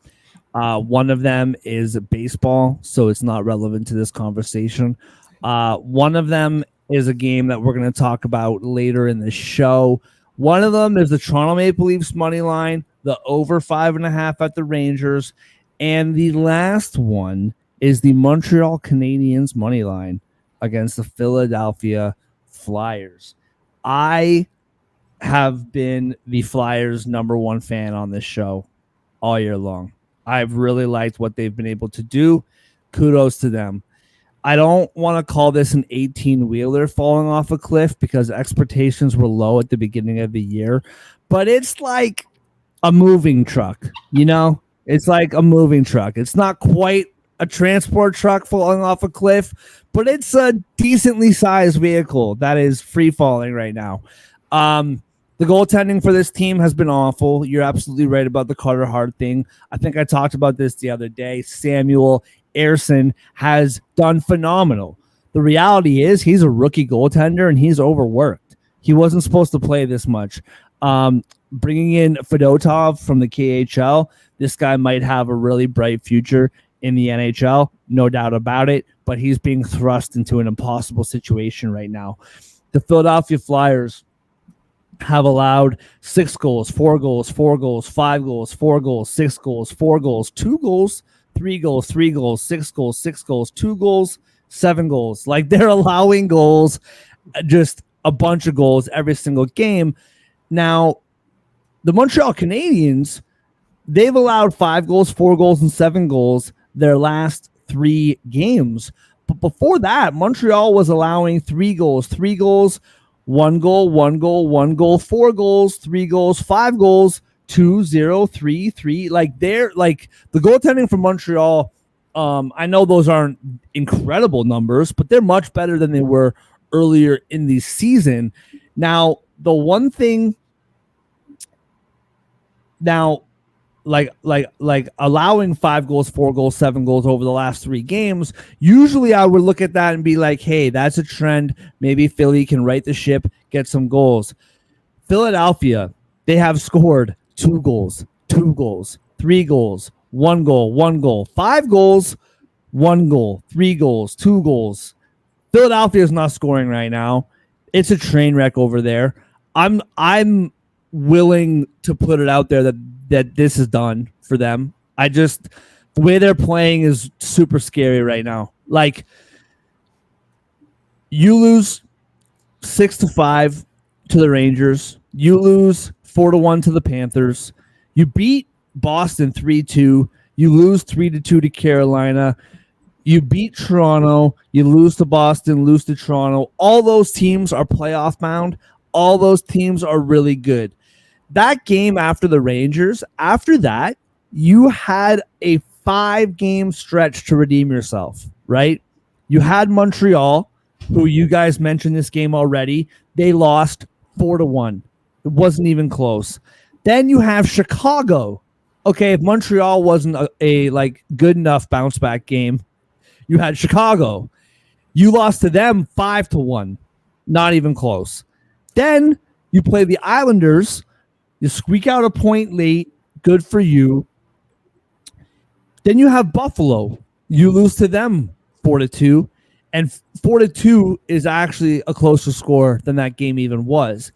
One of them is baseball, so it's not relevant to this conversation. One of them is a game that we're going to talk about later in the show. One of them is the Toronto Maple Leafs money line, the over 5.5 at the Rangers, and the last one is the Montreal Canadiens money line against the Philadelphia Flyers. I have been the Flyers' #1 fan on this show all year long. I've really liked what they've been able to do. Kudos to them. I don't want to call this an 18-wheeler falling off a cliff because expectations were low at the beginning of the year, but it's like a moving truck, you know? It's like a moving truck. It's not quite a transport truck falling off a cliff, but it's a decently sized vehicle that is free falling right now. The goaltending for this team has been awful. You're absolutely right about the Carter Hart thing. I think I talked about this the other day. Samuel Ersson has done phenomenal. The reality is he's a rookie goaltender and he's overworked. He wasn't supposed to play this much. Bringing in Fedotov from the KHL, this guy might have a really bright future in the NHL, no doubt about it, but he's being thrust into an impossible situation right now. The Philadelphia Flyers have allowed 6 goals, 4 goals, 4 goals, 5 goals, 4 goals, 6 goals, 4 goals, 2 goals, 3 goals, 3 goals, 6 goals, 6 goals, 2 goals, 7 goals. Like, they're allowing goals, just a bunch of goals every single game. Now, the Montreal Canadiens, they've allowed 5 goals, 4 goals, and 7 goals their last 3 games. But before that, Montreal was allowing 3 goals, 3 goals, 1 goal, 1 goal, 1 goal, 4 goals, 3 goals, 5 goals, 2, 0, 3, 3. Like, they're like the goaltending from Montreal. I know those aren't incredible numbers, but they're much better than they were earlier in the season. Now, the one thing like allowing 5 goals, 4 goals, 7 goals over the last 3 games, usually I would look at that and be like, hey, that's a trend. Maybe Philly can right the ship, get some goals. Philadelphia, they have scored 2 goals, 2 goals, 3 goals, 1 goal, 1 goal, 5 goals, 1 goal, 3 goals, 2 goals. Philadelphia is not scoring right now. It's a train wreck over there. I'm willing to put it out there that this is done for them. The way they're playing is super scary right now. Like, you lose 6-5 to the Rangers. You lose 4-1 to the Panthers. You beat Boston 3-2. You lose 3-2 to Carolina. You beat Toronto. You lose to Boston, lose to Toronto. All those teams are playoff bound. All those teams are really good. That game after the Rangers, after that, you had a 5-game stretch to redeem yourself, right? You had Montreal, who you guys mentioned this game already. They lost 4-1. It wasn't even close. Then you have Chicago. Okay, if Montreal wasn't a like good enough bounce back game, you had Chicago. You lost to them 5-1. Not even close. Then you play the Islanders. You squeak out a point late. Good for you. Then you have Buffalo. You lose to them 4-2. And 4-2 is actually a closer score than that game even was.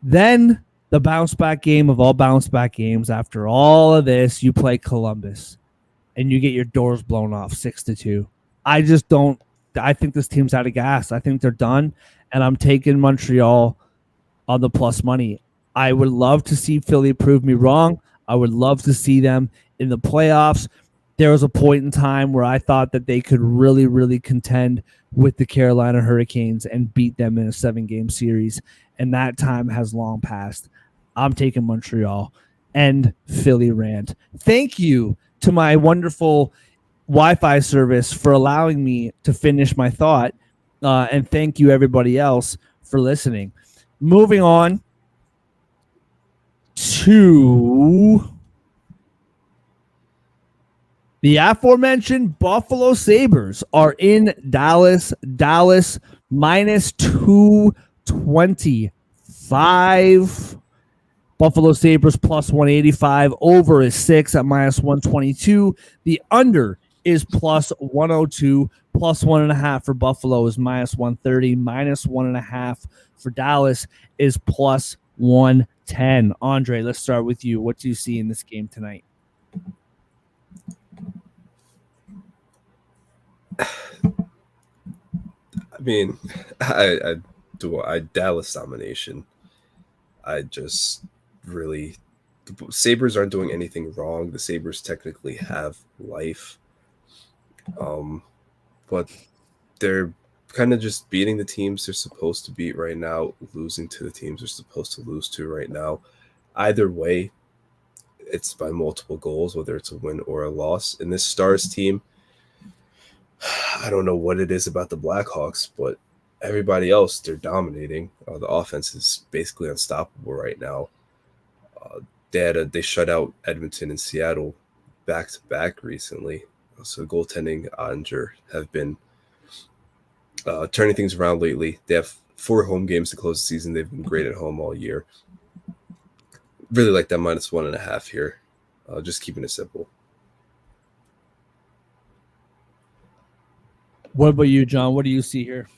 Then the bounce back game of all bounce back games. After all of this, you play Columbus. And you get your doors blown off 6-2. I think this team's out of gas. I think they're done. And I'm taking Montreal on the plus money. I would love to see Philly prove me wrong. I would love to see them in the playoffs. There was a point in time where I thought that they could really, really contend with the Carolina Hurricanes and beat them in a 7-game series. And that time has long passed. I'm taking Montreal. And Philly rant. Thank you to my wonderful Wi-Fi service for allowing me to finish my thought. And thank you, everybody else, for listening. Moving on to the aforementioned Buffalo Sabres are in Dallas. Dallas minus 225. Buffalo Sabres plus 185. Over is 6 at minus 122. The under is plus 102. Plus 1.5 for Buffalo is minus 130. Minus 1.5 for Dallas is plus 110. Andre, let's start with you. What do you see in this game tonight? I mean, I Dallas domination. I just really, the Sabres aren't doing anything wrong. The Sabres technically have life, but they're kind of just beating the teams they're supposed to beat right now, losing to the teams they're supposed to lose to right now. Either way, it's by multiple goals, whether it's a win or a loss. And this Stars team, I don't know what it is about the Blackhawks, but everybody else, they're dominating. The offense is basically unstoppable right now. Uh, they shut out Edmonton and Seattle back to back recently. So goaltending Ottinger have been turning things around lately. They have 4 home games to close the season. They've been great at home all year. Really like that -1.5 here. Just keeping it simple. What about you, John? What do you see here?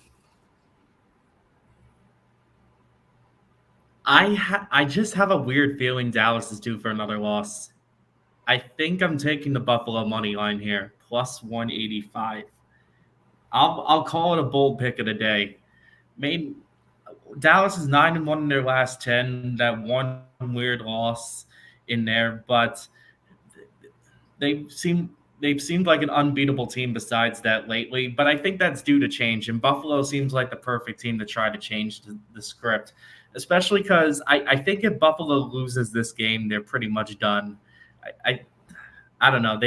I just have a weird feeling Dallas is due for another loss. I think I'm taking the Buffalo money line here, +185. I'll call it a bold pick of the day. Main Dallas is 9-1 in their last 10. That one weird loss in there, but they've seemed they've seemed like an unbeatable team besides that lately. But I think that's due to change, and Buffalo seems like the perfect team to try to change the script, especially because I think if Buffalo loses this game, they're pretty much done. I, I I don't know.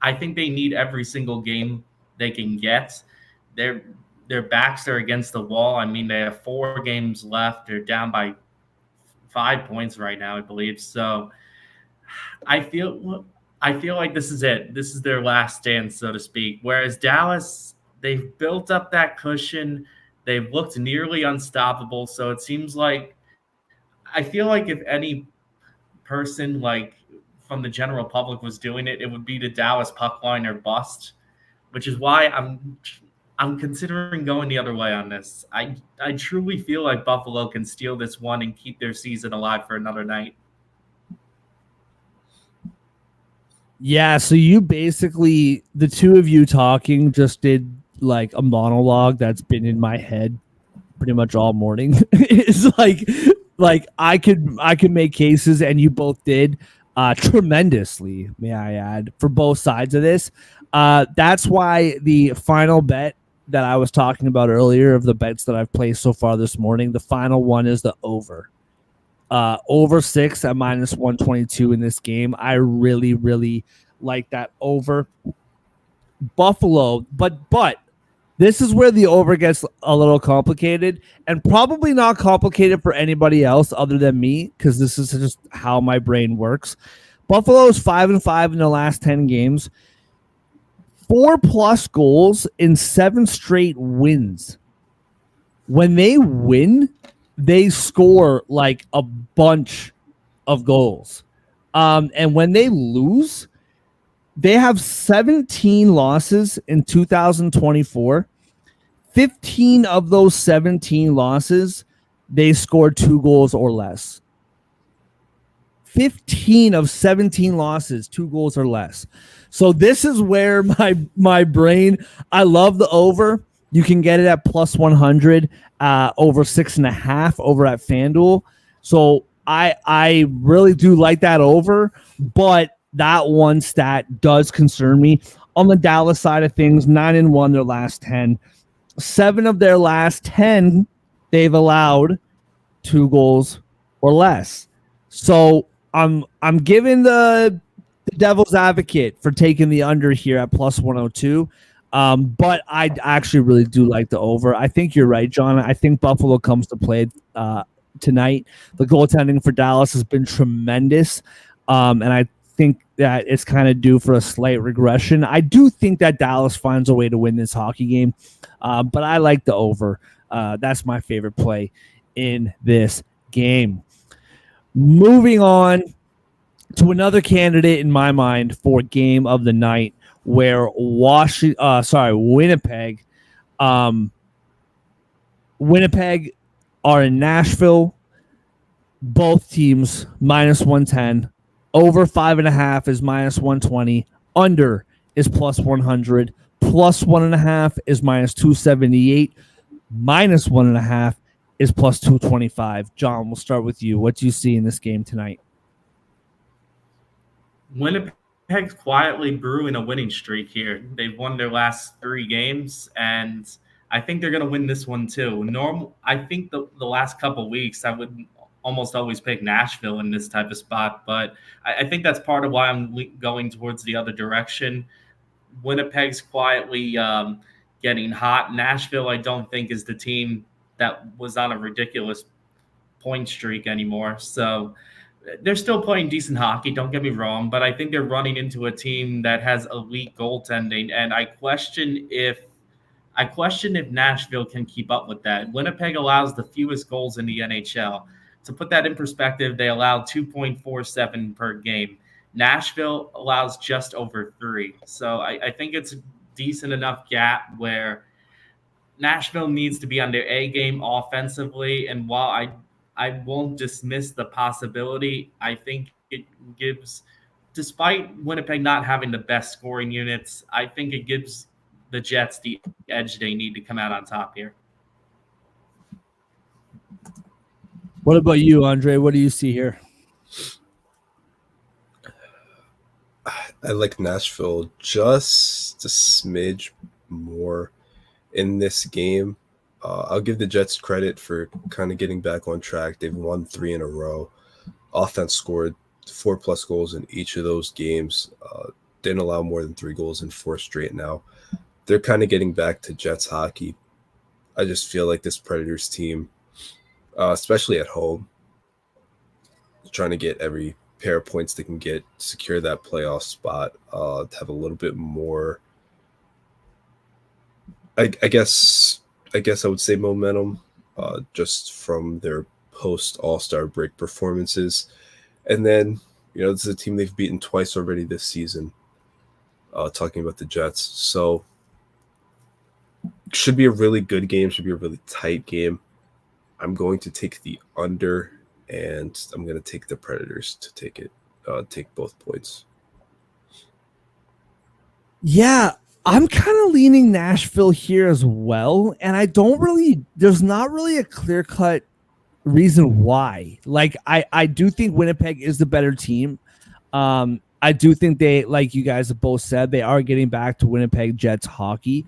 I think they need every single game they can get. Their their backs are against the wall. I mean, they have 4 games left. They're down by 5 points right now, I believe. So I feel like this is it. This is their last stand, so to speak. Whereas Dallas, they've built up that cushion. They've looked nearly unstoppable. So it seems like I feel like if any person like from the general public was doing it, it would be the Dallas puck line or bust, which is why I'm considering going the other way on this. I truly feel like Buffalo can steal this one and keep their season alive for another night. Yeah, so you basically, the two of you talking just did like a monologue that's been in my head pretty much all morning. It's like I could make cases, and you both did tremendously, may I add, for both sides of this. That's why the final bet that I was talking about earlier, of the bets that I've placed so far this morning, the final one is the over. Over 6 at -122 in this game. I really, really like that over. Buffalo, but this is where the over gets a little complicated, and probably not complicated for anybody else other than me, because this is just how my brain works. Buffalo is 5-5 in the last 10 games, 4+ goals in 7 straight wins. When they win, they score like a bunch of goals. And when they lose, they have 17 losses in 2024. 15 of those 17 losses, they scored 2 goals or less. 15 of 17 losses, 2 goals or less. So this is where my brain, I love the over. You can get it at +100, over 6.5 over at FanDuel. So I really do like that over, but that one stat does concern me. On the Dallas side of things, 9-1 their last 10. 7 of their last 10, they've allowed 2 goals or less. So I'm giving the devil's advocate for taking the under here at +102. But I actually really do like the over. I think you're right, John. I think Buffalo comes to play tonight. The goaltending for Dallas has been tremendous. And I think that it's kind of due for a slight regression. I do think that Dallas finds a way to win this hockey game. But I like the over. That's my favorite play in this game. Moving on to another candidate in my mind for game of the night, where Winnipeg are in Nashville. Both teams -110. Over 5.5 is -120. Under is +100. +1.5 is -278. -1.5 is +225. John, we'll start with you. What do you see in this game tonight? Winnipeg's quietly brewing a winning streak here. They've won their last 3 games, and I think they're going to win this one too. I think the last couple weeks I would almost always pick Nashville in this type of spot, but I think that's part of why I'm going towards the other direction. Winnipeg's quietly getting hot. Nashville, I don't think, is the team that was on a ridiculous point streak anymore. So they're still playing decent hockey, don't get me wrong, but I think they're running into a team that has elite goaltending, and I question if Nashville can keep up with that. Winnipeg allows the fewest goals in the NHL. To put that in perspective, they allow 2.47 per game. Nashville allows just over 3. So I think it's a decent enough gap where Nashville needs to be on their A game offensively. And while I won't dismiss the possibility, I think it gives, despite Winnipeg not having the best scoring units, I think it gives the Jets the edge they need to come out on top here. What about you, Andre? What do you see here? I like Nashville just a smidge more in this game. I'll give the Jets credit for kind of getting back on track. They've won 3 in a row. Offense scored 4+ goals in each of those games. Didn't allow more than 3 goals in 4 straight now. They're kind of getting back to Jets hockey. I just feel like this Predators team, especially at home, trying to get every pair of points they can get, secure that playoff spot, have a little bit more, I guess I would say momentum, just from their post All-Star break performances. And then, this is a team they've beaten twice already this season, talking about the Jets. So should be a really good game, should be a really tight game. I'm going to take the under, and I'm going to take the Predators to take both points. Yeah, I'm kind of leaning Nashville here as well, and there's not really a clear-cut reason why. Like, I do think Winnipeg is the better team. I do think they, like you guys have both said, they are getting back to Winnipeg Jets hockey.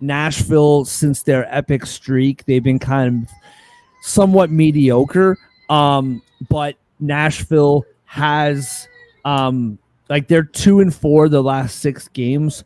Nashville, since their epic streak, they've been kind of somewhat mediocre. But Nashville has they're 2-4 the last 6 games,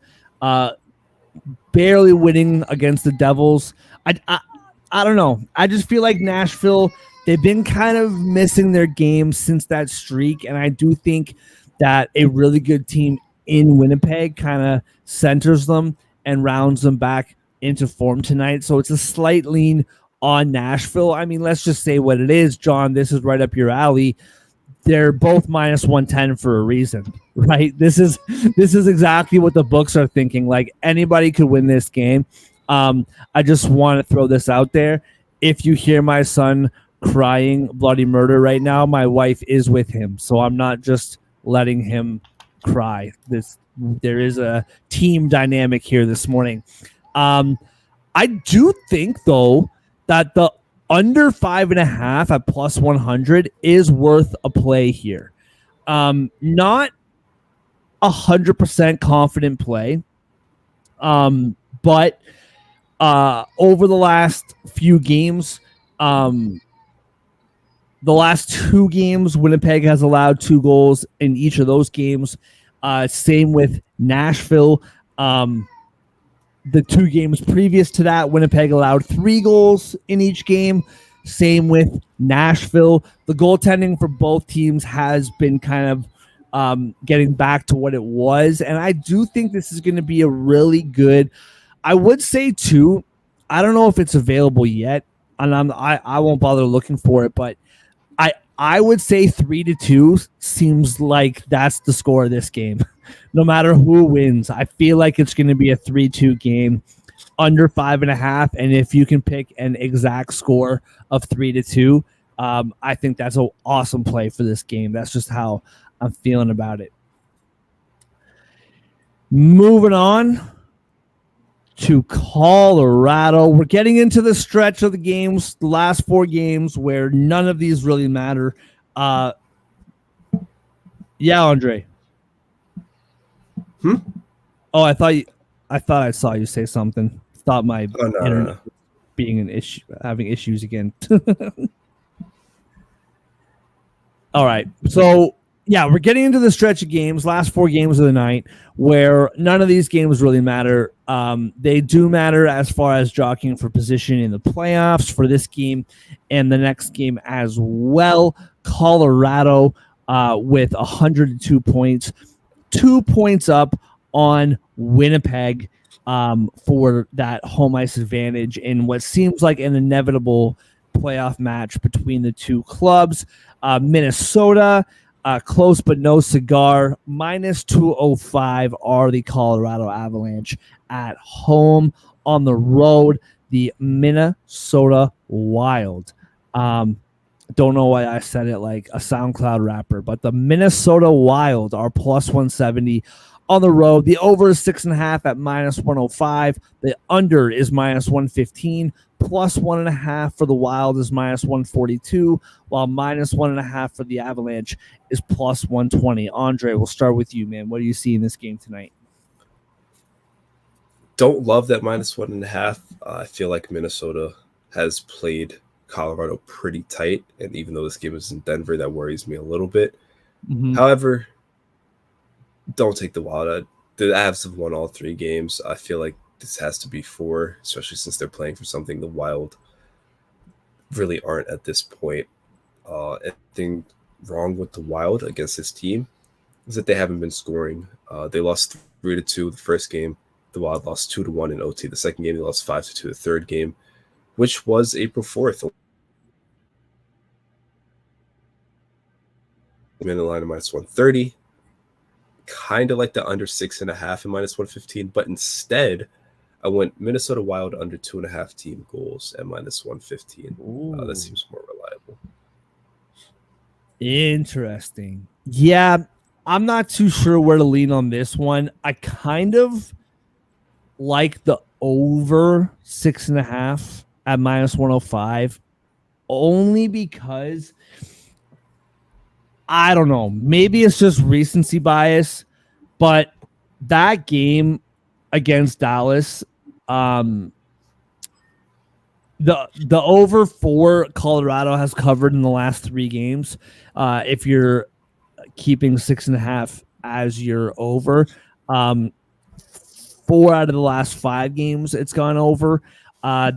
barely winning against the Devils. I don't know. I just feel like Nashville, they've been kind of missing their game since that streak, and I do think that a really good team in Winnipeg kind of centers them and rounds them back into form tonight. So it's a slight lean on Nashville. I mean, let's just say what it is, John. This is right up your alley. They're both minus 110 for a reason, right? This is exactly what the books are thinking. Like, anybody could win this game. I just want to throw this out there. If you hear my son crying bloody murder right now, my wife is with him. So I'm not just letting him cry. There is a team dynamic here this morning. I do think, though, that the under 5.5 at plus 100 is worth a play here. Not 100% confident play, but over the last few games, the last 2 games, Winnipeg has allowed 2 goals in each of those games. Same with Nashville. The 2 games previous to that, Winnipeg allowed 3 goals in each game. Same with Nashville. The goaltending for both teams has been kind of getting back to what it was. And I do think this is going to be a really good, I would say too, I don't know if it's available yet, and I won't bother looking for it, but I would say 3-2 seems like that's the score of this game. No matter who wins, I feel like it's going to be a 3-2 game, under 5.5. And if you can pick an exact score of 3-2, I think that's an awesome play for this game. That's just how I'm feeling about it. Moving on to Colorado. We're getting into the stretch of the games, the last 4 games where none of these really matter. Yeah, Andre. Oh, I thought I saw you say something. Thought my internet being an issue, having issues again. All right. So yeah, we're getting into the stretch of games, last 4 games of the night, where none of these games really matter. They do matter as far as jockeying for position in the playoffs for this game and the next game as well. Colorado with 102 points, 2 points up on Winnipeg for that home ice advantage in what seems like an inevitable playoff match between the two clubs. Minnesota, close but no cigar, minus 205 are the Colorado Avalanche at home. On the road, the Minnesota Wild. Don't know why I said it like a SoundCloud rapper, but the Minnesota Wild are plus 170 on the road. The over is 6.5 at minus 105. The under is minus 115. Plus 1.5 for the Wild is minus 142, while minus 1.5 for the Avalanche is plus 120. Andre, we'll start with you, man. What do you see in this game tonight? Don't love that minus 1.5. I feel like Minnesota has played Colorado pretty tight, and even though this game is in Denver, that worries me a little bit. Mm-hmm. However, don't take the Wild. The Avs have won all 3 games. I feel like this has to be 4, especially since they're playing for something the Wild really aren't at this point. Anything wrong with the Wild against this team is that they haven't been scoring. They lost 3-2 the first game. The Wild lost 2-1 in OT. The second game, they lost 5-2 the third game, which was April 4th. In the line of minus 130. Kind of like the under 6.5 and minus 115, but instead I went Minnesota Wild under 2.5 team goals at minus 115. That seems more reliable. Interesting. Yeah, I'm not too sure where to lean on this one. I kind of like the over 6.5 at minus 105, only because I don't know. Maybe it's just recency bias, but that game against Dallas, the over 4 Colorado has covered in the last 3 games. If you're keeping 6.5 as your over, 4 out of the last 5 games it's gone over.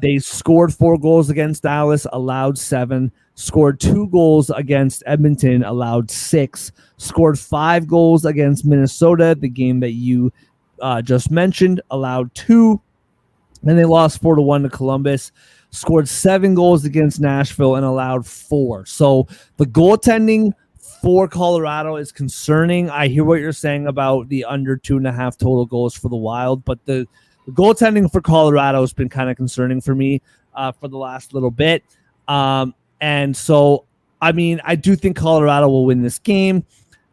They scored 4 goals against Dallas, allowed 7. Scored 2 goals against Edmonton, allowed 6. Scored 5 goals against Minnesota, the game that you just mentioned, allowed 2. And they lost 4-1 to Columbus. Scored 7 goals against Nashville and allowed 4. So the goaltending for Colorado is concerning. I hear what you're saying about the under 2.5 total goals for the Wild, but the goaltending for Colorado has been kind of concerning for me for the last little bit. And so, I mean, I do think Colorado will win this game,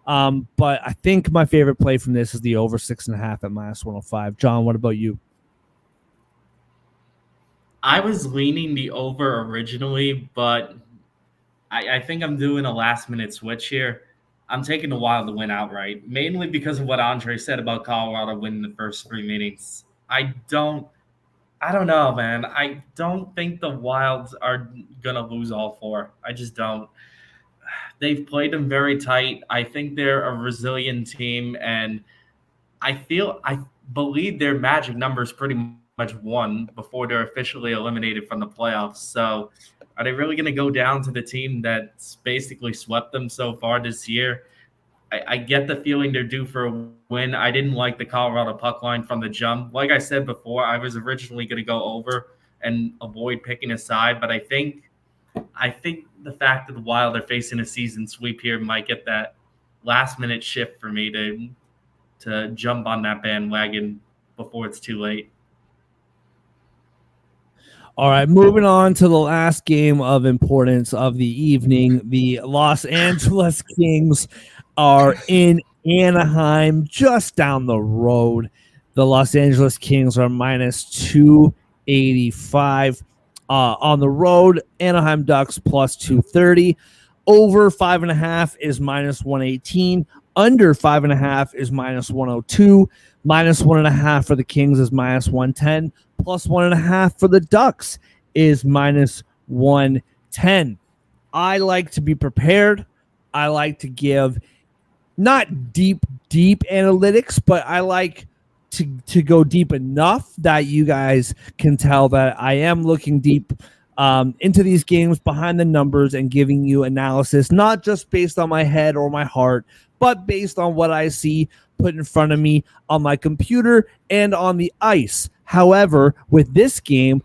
but I think my favorite play from this is the over 6.5 at minus 105. John, what about you? I was leaning the over originally, but I think I'm doing a last-minute switch here. I'm taking the Wild to win outright, mainly because of what Andre said about Colorado winning the first 3 meetings. I don't know, man. I don't think the Wilds are going to lose all 4. I just don't. They've played them very tight. I think they're a resilient team, and I believe their magic number is pretty much 1 before they're officially eliminated from the playoffs. So are they really going to go down to the team that's basically swept them so far this year? I get the feeling they're due for a win. I didn't like the Colorado puck line from the jump. Like I said before, I was originally going to go over and avoid picking a side, but I think the fact that the Wild are facing a season sweep here might get that last-minute shift for me to jump on that bandwagon before it's too late. All right, moving on to the last game of importance of the evening. The Los Angeles Kings are in Anaheim, just down the road. The Los Angeles Kings are minus 285. On the road, Anaheim Ducks plus 230. Over 5.5 is minus 118. Under 5.5 is minus 102. Minus 1.5 for the Kings is minus 110. Plus 1.5 for the Ducks is minus 110. I like to be prepared. I like to give not deep analytics, but I like to go deep enough that you guys can tell that I am looking deep into these games behind the numbers and giving you analysis, not just based on my head or my heart, but based on what I see put in front of me on my computer and on the ice. However, with this game,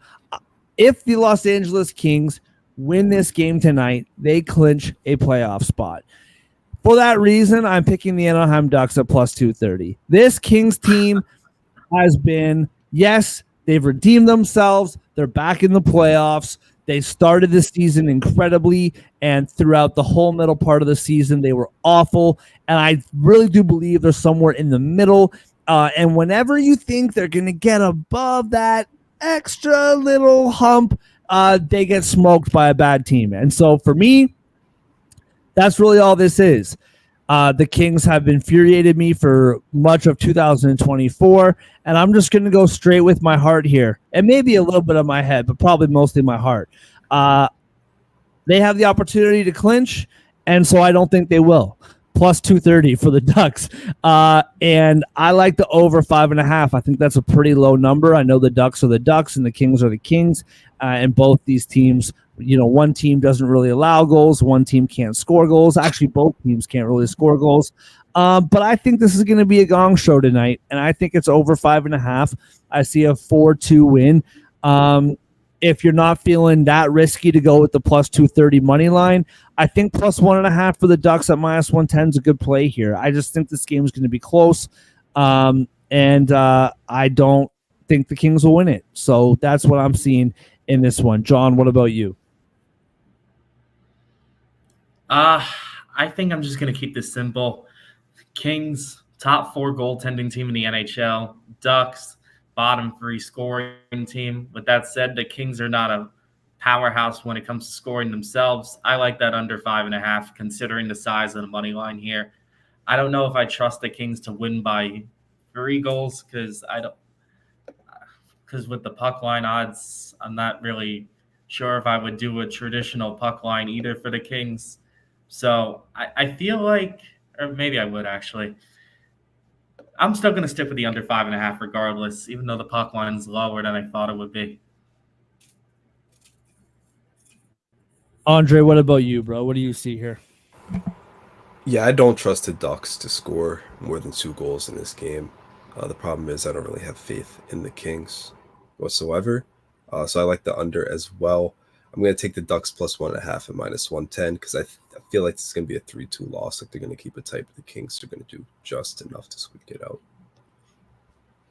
if the Los Angeles Kings win this game tonight, they clinch a playoff spot. For that reason, I'm picking the Anaheim Ducks at plus 230. This Kings team has been, yes, they've redeemed themselves. They're back in the playoffs. They started the season incredibly, and throughout the whole middle part of the season, they were awful. And I really do believe they're somewhere in the middle. And whenever you think they're going to get above that extra little hump, they get smoked by a bad team. And so for me, that's really all this is. The Kings have infuriated me for much of 2024, and I'm just going to go straight with my heart here, and maybe a little bit of my head, but probably mostly my heart. They have the opportunity to clinch, and so I don't think they will. Plus 230 for the Ducks. And I like the over 5.5. I think that's a pretty low number. I know the Ducks are the Ducks and the Kings are the Kings. And both these teams, one team doesn't really allow goals. One team can't score goals. Actually, both teams can't really score goals. But I think this is going to be a gong show tonight. And I think it's over 5.5. I see a 4-2 win. If you're not feeling that risky to go with the plus 230 money line, I think plus 1.5 for the Ducks at minus 110 is a good play here. I just think this game is going to be close, and I don't think the Kings will win it. So that's what I'm seeing in this one. John, what about you? I think I'm just going to keep this simple. Kings, top 4 goaltending team in the NHL. Ducks, bottom 3 scoring team. With that said, the Kings are not a powerhouse when it comes to scoring themselves. I like that under 5.5, considering the size of the money line here. I don't know if I trust the Kings to win by 3 goals because with the puck line odds, I'm not really sure if I would do a traditional puck line either for the Kings. So I feel like, or maybe I would actually. I'm still going to stick with the under 5.5 regardless, even though the puck line is lower than I thought it would be. Andre, what about you, bro? What do you see here? Yeah, I don't trust the Ducks to score more than 2 goals in this game. The problem is I don't really have faith in the Kings whatsoever. So I like the under as well. I'm going to take the Ducks plus 1.5 at minus 110 because I feel like it's going to be a 3-2 loss. Like they're going to keep it tight, but the Kings are going to do just enough to squeak it out.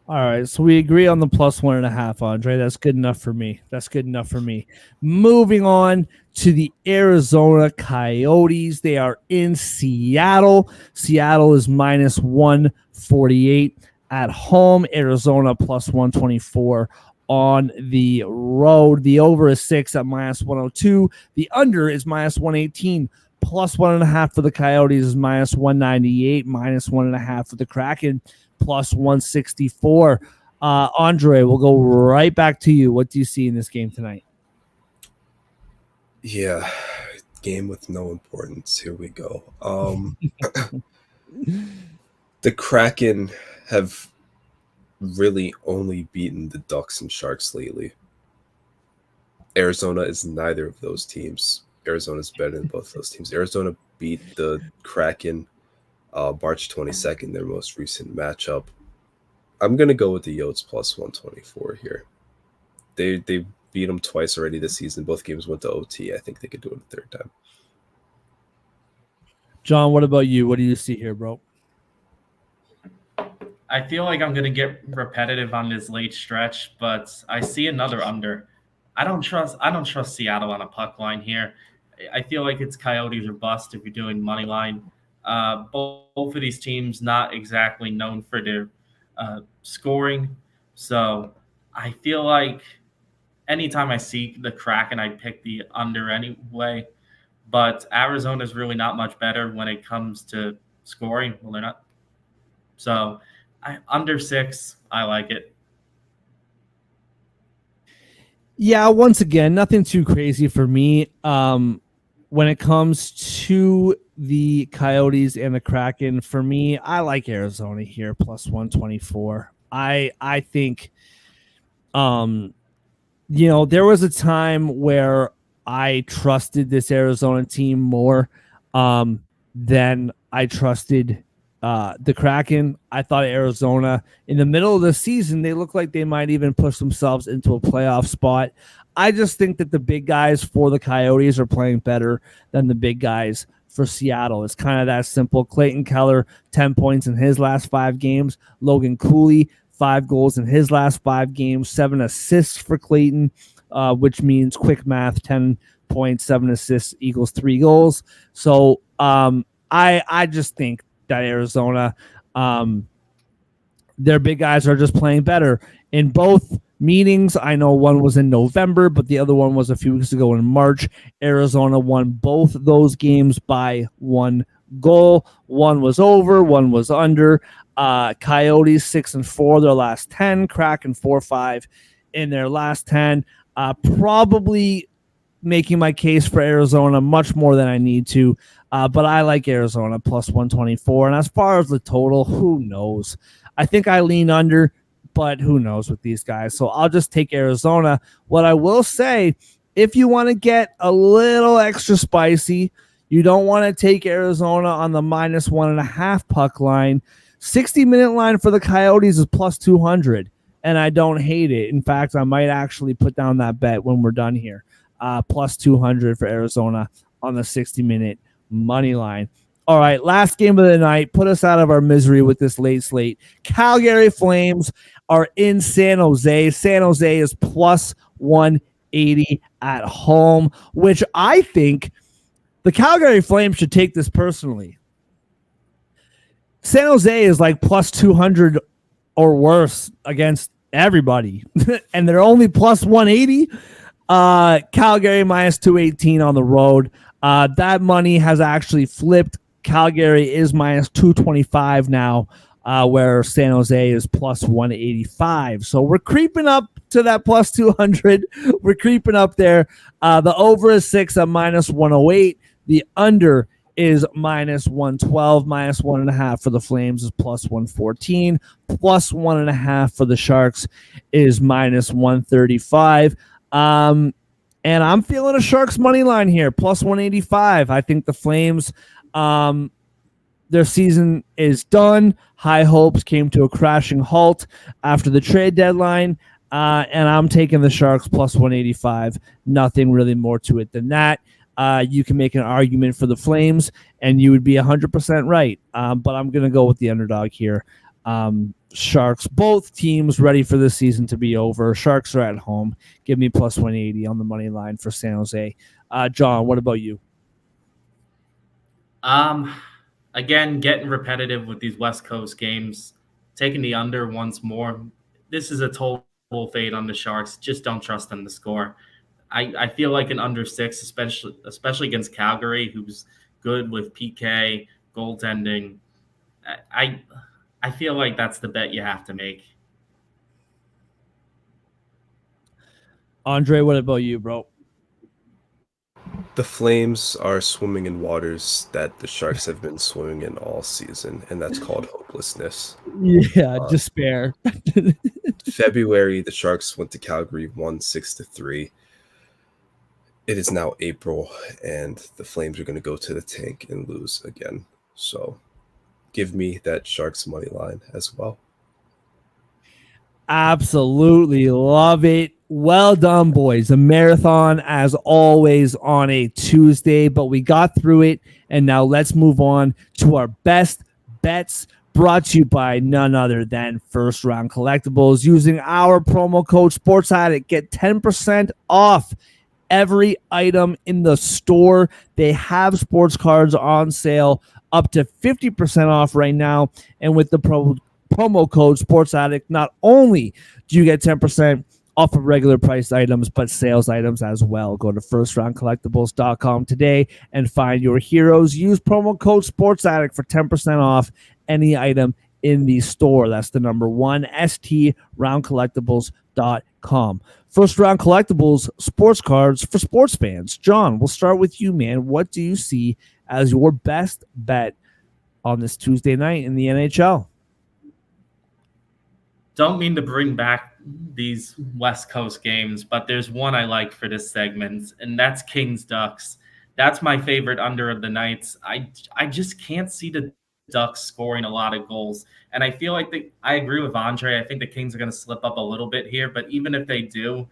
All right, so we agree on the plus 1.5, Andre. That's good enough for me. Moving on to the Arizona Coyotes. They are in Seattle. Seattle is minus 148 at home. Arizona plus 124 on the road. The over is 6 at minus 102. The under is minus 118. Plus 1.5 for the Coyotes is minus 198. Minus 1.5 for the Kraken. Plus 164. Andre, we'll go right back to you. What do you see in this game tonight? Yeah, game with no importance. Here we go. The Kraken have really only beaten the Ducks and Sharks lately. Arizona is neither of those teams. Arizona's better than both those teams. Arizona beat the Kraken March 22nd, their most recent matchup. I'm going to go with the Yotes plus 124 here. They beat them twice already this season. Both games went to OT. I think they could do it a third time. John, what about you? What do you see here, bro? I feel like I'm going to get repetitive on this late stretch, but I see another under. I don't trust Seattle on a puck line here. I feel like it's Coyotes or bust if you're doing money line. Both of these teams not exactly known for their scoring. So I feel like anytime I see the Kraken, I pick the under anyway. But Arizona is really not much better when it comes to scoring. Well, they're not. So under 6, I like it. Yeah, once again, nothing too crazy for me. when it comes to the Coyotes and the Kraken, for me, I like Arizona here plus 124. I think there was a time where I trusted this Arizona team more than I trusted the Kraken. I thought Arizona in the middle of the season, they looked like they might even push themselves into a playoff spot. I just think that the big guys for the Coyotes are playing better than the big guys for Seattle. It's kind of that simple. Clayton Keller, 10 points in his last 5 games. Logan Cooley, 5 goals in his last 5 games, 7 assists for Clayton, which means quick math, 10 points, 7 assists equals 3 goals. So I just think that Arizona, their big guys are just playing better. In both meetings, I know one was in November, but the other one was a few weeks ago in March. Arizona won both those games by 1 goal. One was over, one was under. Coyotes 6-4 their last 10, Kraken 4-5 in their last 10. Probably making my case for Arizona much more than I need to, but I like Arizona plus 124. And as far as the total, who knows? I think I lean under, but who knows with these guys. So I'll just take Arizona. What I will say, if you want to get a little extra spicy, you don't want to take Arizona on the -1.5 puck line. 60-minute line for the Coyotes is plus 200, and I don't hate it. In fact, I might actually put down that bet when we're done here. Plus 200 for Arizona on the 60-minute money line. All right, last game of the night. Put us out of our misery with this late slate. Calgary Flames are in San Jose. San Jose is plus 180 at home, which I think the Calgary Flames should take this personally. San Jose is like plus 200 or worse against everybody, and they're only plus 180. Calgary minus 218 on the road. That money has actually flipped. Calgary is minus 225 now, where San Jose is plus 185. So we're creeping up to that plus 200. We're creeping up there. The over is 6 at minus 108. The under is minus 112, minus 1.5 for the Flames is plus 114, plus 1.5 for the Sharks is minus 135. And I'm feeling a Sharks money line here, plus 185. I think the Flames, their season is done. High hopes came to a crashing halt after the trade deadline. And I'm taking the Sharks plus 185. Nothing really more to it than that. You can make an argument for the Flames, and you would be 100% right. But I'm going to go with the underdog here. Sharks, both teams ready for this season to be over. Sharks are at home. Give me plus 180 on the money line for San Jose. John, what about you? Again, getting repetitive with these West Coast games, taking the under once more. This is a total fade on the Sharks. Just don't trust them to score. I feel like an under 6, especially against Calgary, who's good with PK, goaltending. I feel like that's the bet you have to make. Andre, what about you, bro? The Flames are swimming in waters that the Sharks have been swimming in all season, and that's called hopelessness. Yeah, despair. February, the Sharks went to Calgary, won 6-3. It is now April, and the Flames are going to go to the tank and lose again. So give me that Sharks money line as well. Absolutely love it. Well done, boys. A marathon, as always, on a Tuesday, but we got through it, and now let's move on to our best bets, brought to you by none other than First Round Collectibles. Using our promo code SportsAddict, get 10% off every item in the store. They have sports cards on sale up to 50% off right now. And with the promo code SportsAddict, not only do you get 10% off of regular priced items, but sales items as well. Go to firstroundcollectibles.com today and find your heroes. Use promo code SportsAddict for 10% off any item in the store. That's the number one, STRoundcollectibles.com. sportscards.com. First round collectibles, sports cards for sports fans. John, we'll start with you, man. What do you see as your best bet on this Tuesday night in the NHL? Don't mean to bring back these West Coast games, but there's one I like for this segment, and that's Kings Ducks. That's my favorite under of the nights. I just can't see the Ducks scoring a lot of goals. And I feel like I agree with Andre. I think the Kings are going to slip up a little bit here, but even if they do,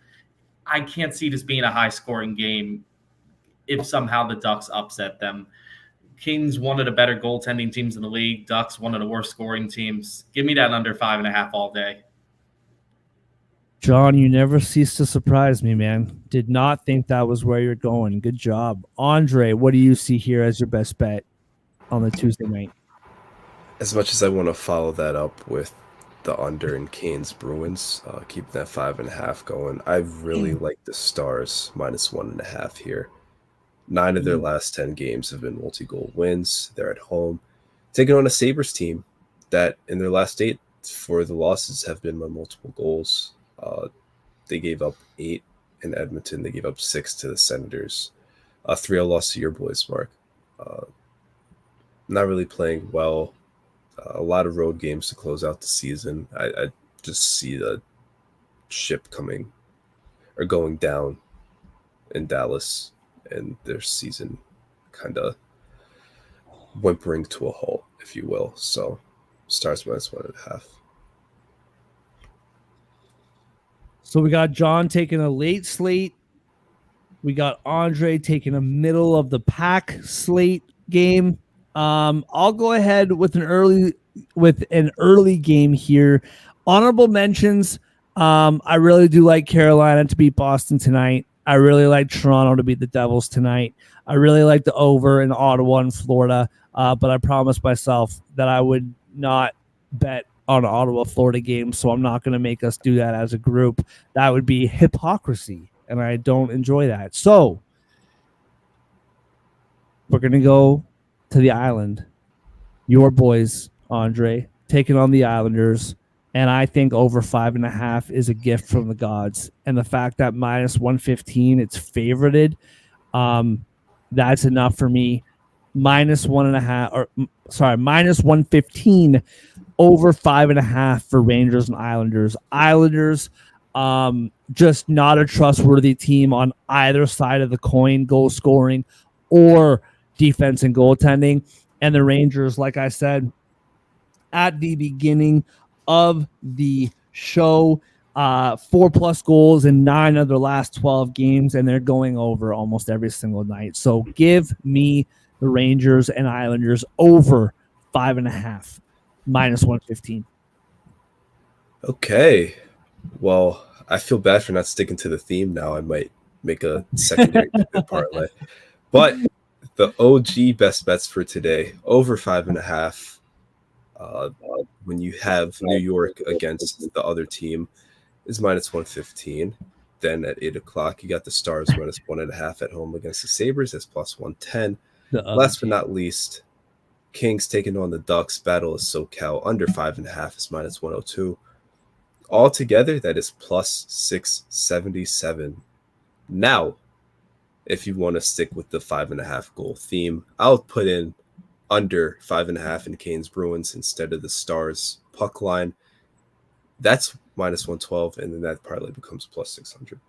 I can't see this being a high-scoring game if somehow the Ducks upset them. Kings, one of the better goaltending teams in the league. Ducks, one of the worst scoring teams. Give me that under 5.5 all day. John, you never cease to surprise me, man. Did not think that was where you're going. Good job. Andre, what do you see here as your best bet on the Tuesday night? As much as I want to follow that up with the under in Canes Bruins, keeping that 5.5 going, I really like the Stars -1.5 here. 9 of their last 10 games have been multi-goal wins. They're at home, taking on a Sabres team that in their last 8 for the losses have been by multiple goals. They gave up 8 in Edmonton. They gave up 6 to the Senators. 3-0 loss to your boys, Mark. Not really playing well. A lot of road games to close out the season. I just see the ship coming or going down in Dallas, and their season kind of whimpering to a halt, if you will. So, Stars -1.5. So we got John taking a late slate. We got Andre taking a middle of the pack slate game. I'll go ahead with an early game here. Honorable mentions. I really do like Carolina to beat Boston tonight. I really like Toronto to beat the Devils tonight. I really like the over in Ottawa and Florida, but I promised myself that I would not bet on an Ottawa-Florida game, so I'm not going to make us do that as a group. That would be hypocrisy, and I don't enjoy that. So we're going to go to the island. Your boys, Andre, taking on the Islanders. And I think over 5.5 is a gift from the gods. And the fact that -115, it's favorited, that's enough for me. -115 over 5.5 for Rangers and Islanders. Islanders, just not a trustworthy team on either side of the coin, goal scoring or defense and goaltending. And the Rangers, like I said at the beginning of the show, 4+ goals in 9 of their last 12 games, and they're going over almost every single night. So give me the Rangers and Islanders over 5.5, -115. Okay. Well, I feel bad for not sticking to the theme now. I might make a secondary parlay. But the OG best bets for today, over 5.5. When you have New York against the other team, is -115. Then at 8 o'clock, you got the Stars -1.5 at home against the Sabres. That's +110. Last but not least, Kings taking on the Ducks. Battle of SoCal under 5.5 is -102. Altogether, that is +677. Now, if you want to stick with the 5.5 goal theme, I'll put in under 5.5 in Canes Bruins instead of the Stars puck line. That's -112, and then that probably becomes +600.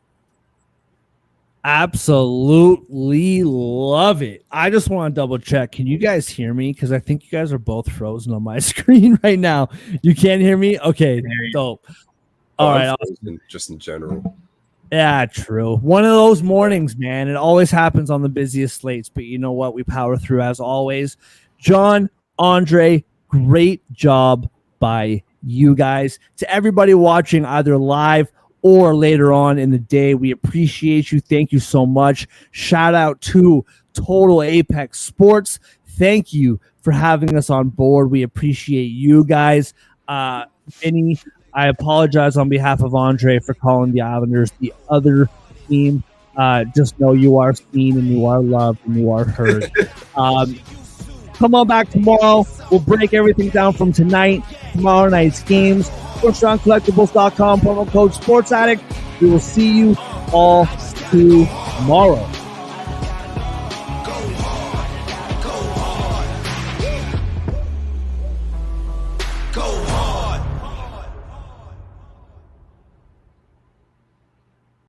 Absolutely love it. I just want to double check. Can you guys hear me? Because I think you guys are both frozen on my screen right now. You can't hear me? Okay, dope. All right. Just in general. Yeah, true. One of those mornings, man. It always happens on the busiest slates, but you know what? We power through as always. John, Andre, great job by you guys. To everybody watching either live or later on in the day, we appreciate you. Thank you so much. Shout out to Total Apex Sports. Thank you for having us on board. We appreciate you guys. Vinny, I apologize on behalf of Andre for calling the Islanders the other team. Just know you are seen and you are loved and you are heard. Come on back tomorrow. We'll break everything down from tonight, tomorrow night's games. SportsRoundCollectibles.com, promo code SportsAddict. We will see you all tomorrow.